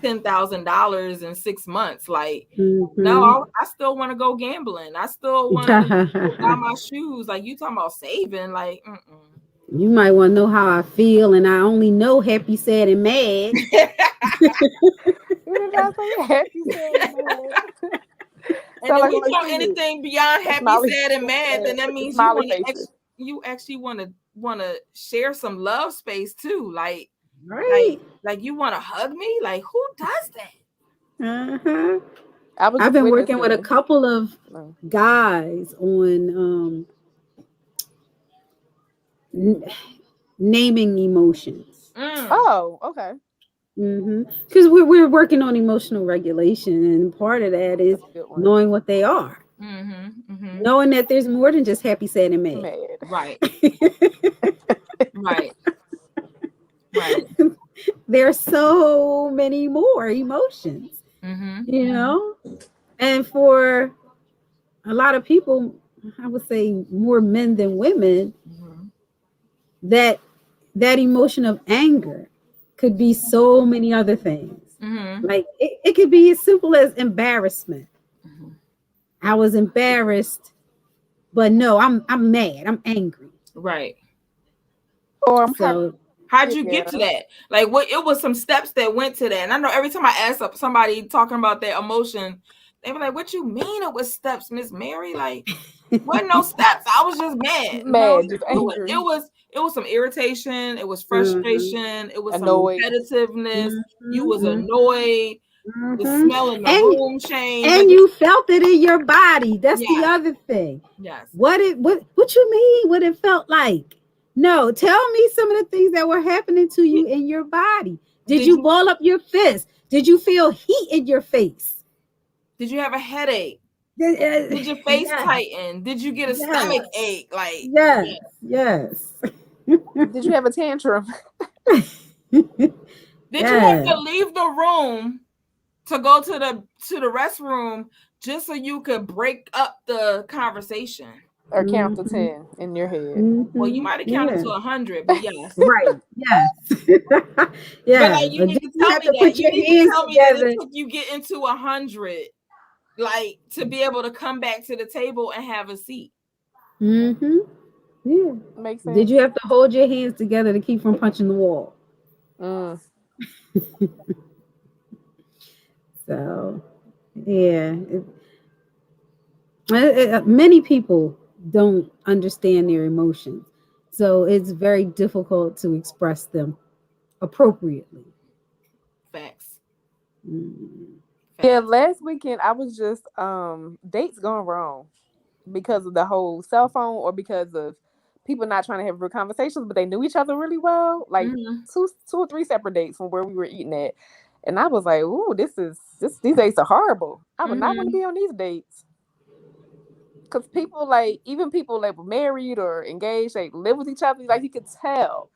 $10,000 in 6 months? Like, no, Mm-hmm. I still want to go gambling. I still want to go buy my shoes. Like you talking about saving? Like, You might want to know how I feel, and I only know happy, sad, and mad. You did not say happy, sad, and mad. And Sound if like we a talk kid. anything beyond A happy, smiley, sad, and mad, then that a means you smiley want to faces. you actually want to share some love space too. Right. Like you want to hug me. Like who does that? Uh-huh. I was I've just been working with a witnessing. couple of No. guys on n- naming emotions. Oh, okay. Because we're working on emotional regulation, and part of that is That's a good one. knowing what they are, knowing that there's more than just happy, sad, and mad. Mad. Right, right, right. There's so many more emotions, you know, and for a lot of people, I would say more men than women, that that emotion of anger could be so many other things. Like it could be as simple as embarrassment. I was embarrassed, but no, I'm mad. I'm angry. Right. Or I'm kind of, So How'd you get to yeah. that? Like what? It was some steps that went to that. And I know every time I ask somebody talking about their emotion, they were like, "What you mean it was steps, Miss Mary?" Like, wasn't no steps. I was just mad. No, Mad, just angry, it was some irritation. It was mhm, frustration. It was some annoyed. repetitiveness. You was mhm, annoyed. The mhm. smell in the and room changed. Like, and you felt it in your body. That's the yes, other thing. yes. What you mean? What it felt like? No, tell me some of the things that were happening to you in your body. Did Did you you ball up your fist? Did you feel heat in your face? did you have a headache? Did your face Yes, tighten? Did you get a yes, stomach ache? Like, yes, yes. Did you have a tantrum? did you have Yes. to leave the room to go to the restroom just so you could break up the conversation? Or count to Mhm, 10 in your head? Well, you mhm, might have counted yeah. to 100, but yes. Right. Yes. But Yes. like, you But need then to you tell have me to that. put You your need to hands tell me that it together. took you getting to 100, like to be able to come back to the table and have a seat. Mm-hmm. Yeah. Makes Did sense. you have to hold your hands together to keep from punching the wall? Mm. So, yeah. Many people don't understand their emotions. So it's very difficult to express them appropriately. Facts. Mm. Yeah, Facts. last weekend I was just dates gone wrong because of the whole cell phone or because of people not trying to have real conversations, but they knew each other really well. Like two or three separate dates from where we were eating at. And I was like, ooh, these dates are horrible. I would not want to be on these dates. Cause people like even people like were married or engaged, like live with each other, like you could tell.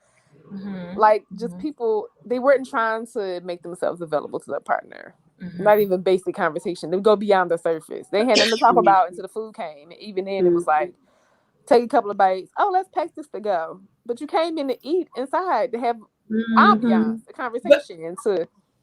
Like just people they weren't trying to make themselves available to their partner. Not even basic conversation. They would go beyond the surface. They had nothing to talk about until the food came. And even then, it was like, take a couple of bites. Oh, let's pack this to go. But you came in to eat inside to have ambiance, a conversation,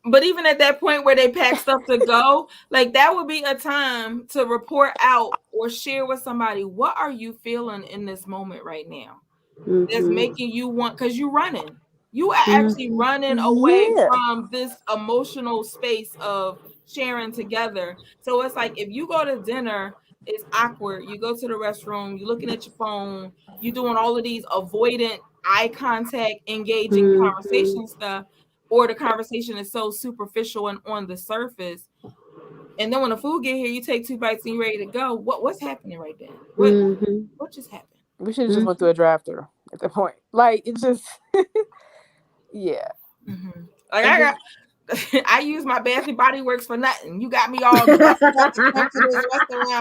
But even at that point where they pack stuff to go, like that would be a time to report out or share with somebody, what are you feeling in this moment right now? That's making you want, because you're running. You are actually running away from this emotional space of sharing together. So it's like if you go to dinner, it's awkward. You go to the restroom, you're looking at your phone, you're doing all of these avoidant eye contact, engaging conversation stuff, or the conversation is so superficial and on the surface. And then when the food get here, you take 2 bites and you're ready to go. What's happening right then? What just happened? We should have just went through a drive-through at that point. Like it just, yeah. Like I use my Bath and Body Works for nothing. You got me all to this restaurant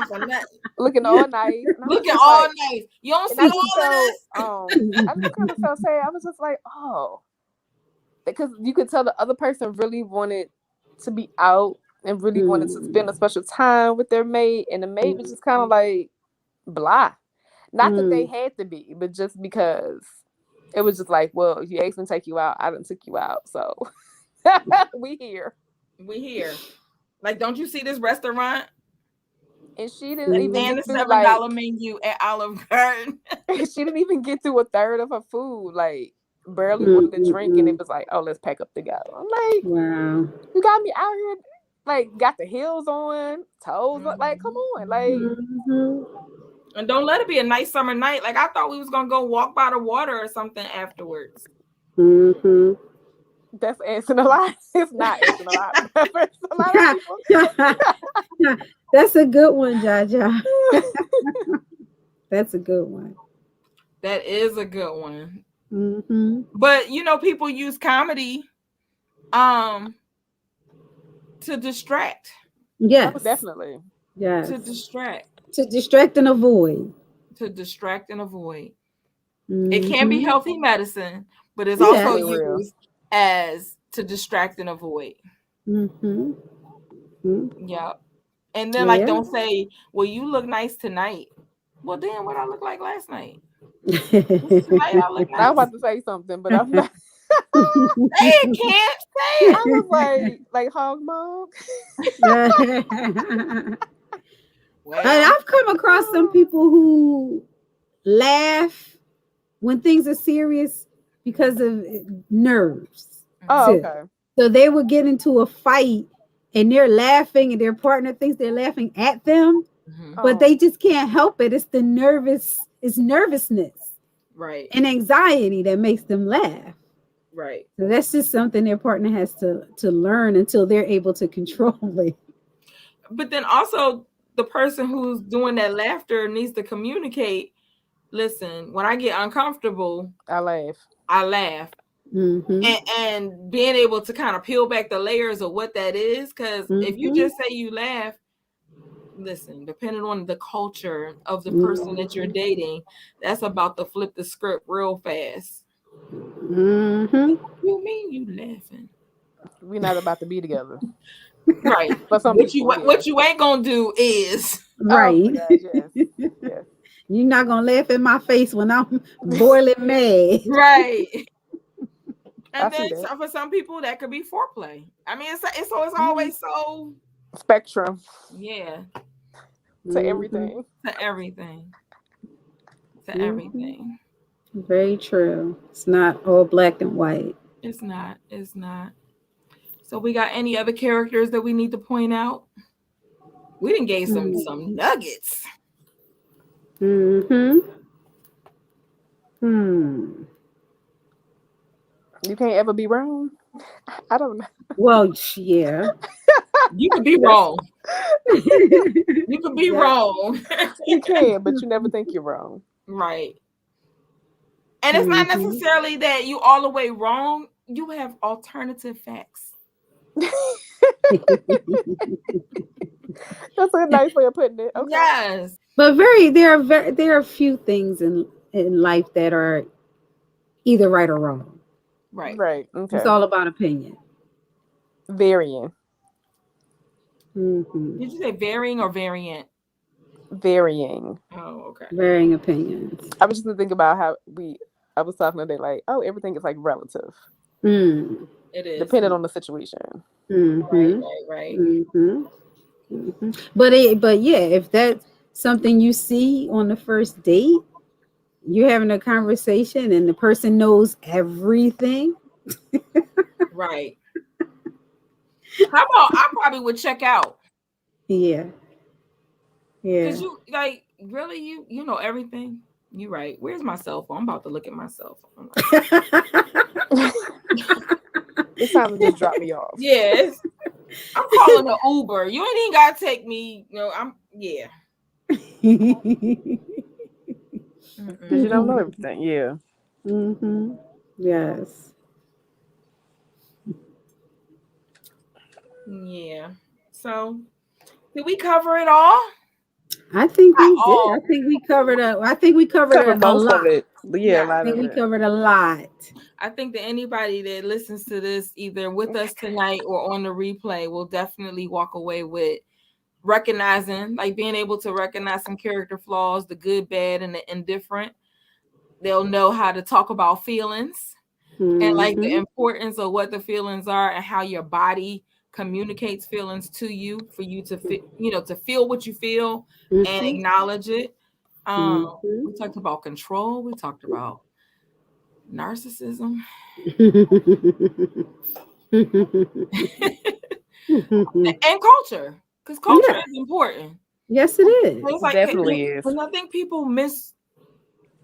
for nothing. Looking all nice. Looking all nice. You don't see all of this. I just kind of felt sad. I was just like, oh, because you could tell the other person really wanted to be out and really wanted to spend a special time with their mate, and the mate was just kind of like blah. Not that they had to be, but just because it was just like, well, if you asked me to take you out, I done took you out, so we here. Like, don't you see this restaurant? And she didn't even and get the $7 menu at Olive Garden. She didn't even get through a third of her food. Like, barely ordered a drink, and it was like, oh, let's pack up together. I'm like, wow, you got me out here, like, got the heels on, toes, like, come on, like. And don't let it be a nice summer night. Like, I thought we was gonna go walk by the water or something afterwards. That's answering a lot. It's not answering a lot. That's a good one, Jaja. That's a good one. That is a good one. But you know, people use comedy to distract. Yes, definitely. Yes, to distract and avoid. It can be healthy medicine, but it's also used as to distract and avoid. Yeah. And then like, don't say, well, you look nice tonight. Well, then what I look like last night? Tonight I look nice. I was about to say something, but I'm not. Say it, can't say it. I was like hog mom. Well, I've come across some people who laugh when things are serious because of nerves. Oh, okay. So they would get into a fight and they're laughing and their partner thinks they're laughing at them, but they just can't help it. It's nervousness. Right. And anxiety that makes them laugh. Right. So that's just something their partner has to learn until they're able to control it. But then also the person who's doing that laughter needs to communicate. Listen, when I get uncomfortable, I laugh. And being able to kind of peel back the layers of what that is, because if you just say you laugh, listen, depending on the culture of the person that you're dating, that's about to flip the script real fast. You mean you laughing? We're not about to be together. Right. But what you ain't gonna do is right. Oh God, yes. You're not gonna laugh in my face when I'm boiling mad. Right. And then for some people that could be foreplay. I mean, it's always so spectrum. Yeah. To everything. To everything. Everything. Very true. It's not all black and white. It's not. So we got any other characters that we need to point out? We didn't gave some nuggets. You can't ever be wrong. I don't know. Well, yeah. You could be wrong. You could be wrong. You can, but you never think you're wrong. Right. And it's not necessarily that you all the way wrong. You have alternative facts. That's a nice way of putting it. Okay. Yes. But there are a few things in life that are either right or wrong. Right. Okay. It's all about opinion. Varying. Mm-hmm. Did you say varying or variant? Varying. Oh, okay. Varying opinions. I was just thinking about how I was talking today, like, oh, everything is like relative, Mm. It is. depending on the situation. Right, Mm-hmm. right, right. Mm-hmm. Mm-hmm. But yeah, if that's something you see on the first date, you're having a conversation and the person knows everything. Right. How about I probably would check out. Yeah. Cause Yeah. you like really you know everything. You right. Where's my cell phone? I'm about to look at my cell phone. It's time to just drop me off. Yes. I'm calling an Uber. You ain't even gotta take me. You know, I'm yeah. Because you don't know Mm-mm. everything. Yeah. Mm-hmm. Yes. Yeah. So did we cover it all? I think Not we did. all. I think we covered Cover a most of lot. it. Yeah, a Yeah. I lot think of we it. covered a lot. I think that anybody that listens to this either with us tonight or on the replay will definitely walk away with recognizing, like being able to recognize some character flaws, the good, bad, and the indifferent. They'll know how to talk about feelings and like the Mm-hmm. importance of what the feelings are and how your body communicates feelings to you for you to to feel what you feel and Mm-hmm. acknowledge it. Mm-hmm. We talked about control. We talked about narcissism and culture, because culture Yeah. is important. Yes, it It's is. like, Definitely is. and I think people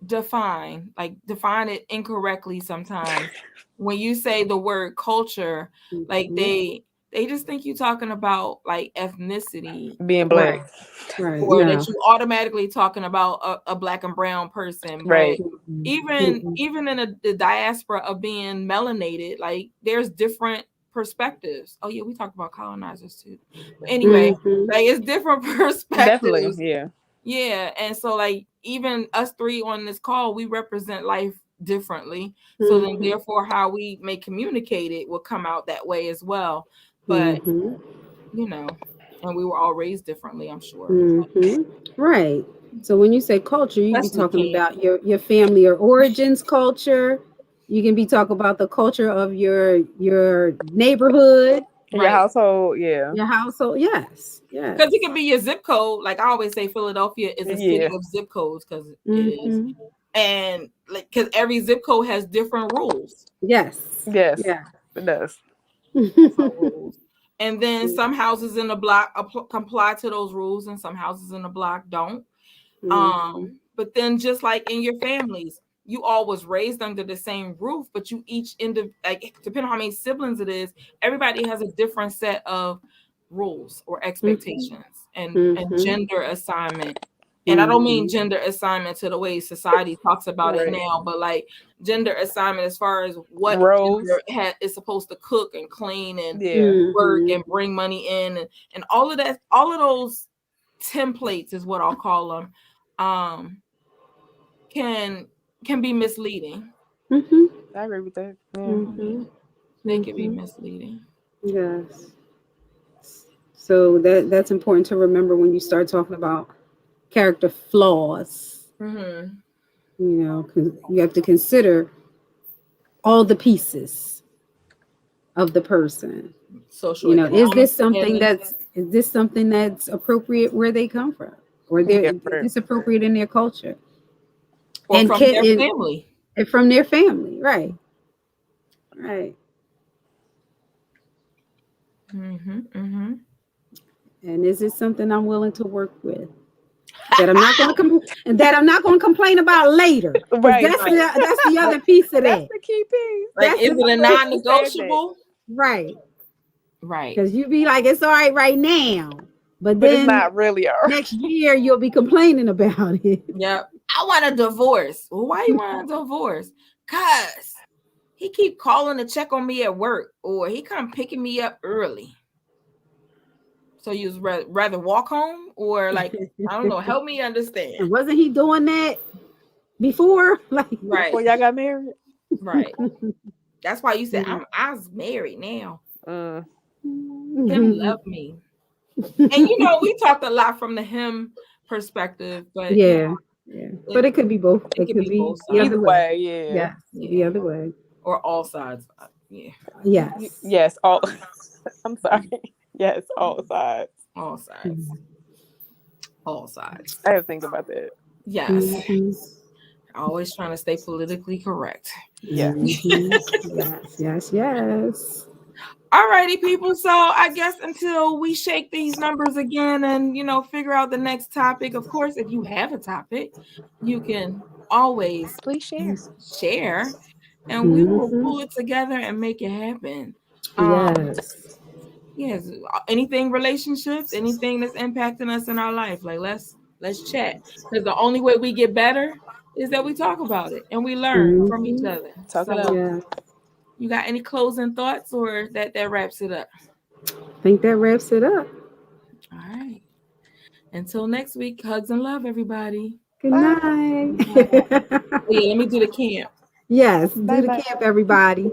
define it incorrectly sometimes. When you say the word culture, like Mhm. they just think you're talking about like ethnicity, Being Right. black. Right. or that No. you automatically talking about a black and brown person. But Right. Mm-mm. even Mm-mm. even in the diaspora of being melanated, like there's different perspectives. Oh yeah, we talked about colonizers too. But anyway, Mhm. like it's different Definitely. perspectives. Yeah. Yeah, and so like even us three on this call, we represent life differently. So then Mhm. therefore how we may communicate it will come out that way as well. But Mhm. you know, and we were all raised differently, I'm sure. Mhm. Right. So when you say culture, you be Especially talking King. about your family or origins culture. You can be talking about the culture of your neighborhood, Your Right. household. Yeah. your household. Yes. Because it Yes. can be your zip code. Like I always say, Philadelphia is a city Yeah. of zip codes because it is. Mhm. And like because every zip code has different rules. Yes. Yes. Yeah. It does. Different rules. And then some houses in the block comply to those rules, and some houses in the block don't. Mhm. But then just like in your families, you all was raised under the same roof, but you each like depending on how many siblings it is, everybody has a different set of rules or Mhm. expectations and Mhm. gender assignment. And I don't mean Mhm. gender assignment to the way society talks about it Right. now, but like gender assignment as far as what Rose. gender is supposed to cook and clean and Yeah. work Mhm. and bring money in and all of that, all of those templates is what I'll call them, um can be misleading. Mhm. I agree with that. Yeah. Mhm. They can be Mhm. misleading. Yes. So that's important to remember when you start talking about character flaws. Mm-hmm. You know, you have to consider all the pieces of the person. You know, Socioeconomic standing. is this something that's appropriate where they come from, or they're Yeah. is Right. this appropriate in their culture Or and from can their family. and from their family, right? Right. Mm-hmm. Mm-hmm. And is it something I'm willing to work with? That I'm not going to complain about later, because Right. Right. that's the other piece of That's that. the key piece. Like, That's is the it a I'm glad you said that. non-negotiable? right, Right. because you be like it's all right now, but But it's then not really. next year you'll be complaining about it. Yep. I want a divorce. Well, why you want a divorce? Cause he keep calling to check on me at work, or he come picking me up early. So you rather walk home, or like I don't know. Help me understand. And wasn't he doing that before? Like, Right. Before y'all got married. Right. That's why you said I was married now. Mm. Him love me. And we talked a lot from the him perspective, but Yeah, yeah. But it could be both. it It could could be be both the sides. other Either way. way, yeah. Yes, the Yeah. other way. Or all sides. Yeah. Yes. Yes, all. I'm sorry. Yes, all sides. All sides. Mhm. All sides. I have to think about that. Yes. Mhm. Always trying to stay politically correct. Yeah. Mhm. Yes, yes, yes. Alrighty, people. So I guess until we shake these numbers again and figure out the next topic. Of course, if you have a topic, you can always Please share. share, and we will Mhm. pull it together and make it happen. Yes. Yes, anything relationships, anything that's impacting us in our life. Like let's chat, because the only way we get better is that we talk about it and we learn from each Mhm. other. Talk it So out. Yeah. you got any closing thoughts, or that wraps it up? I think that wraps it up. All right. Until next week, hugs and love, everybody. Good Bye. night. Oh, yeah, let me do the camp. Yes, Bye do the bye. camp, everybody.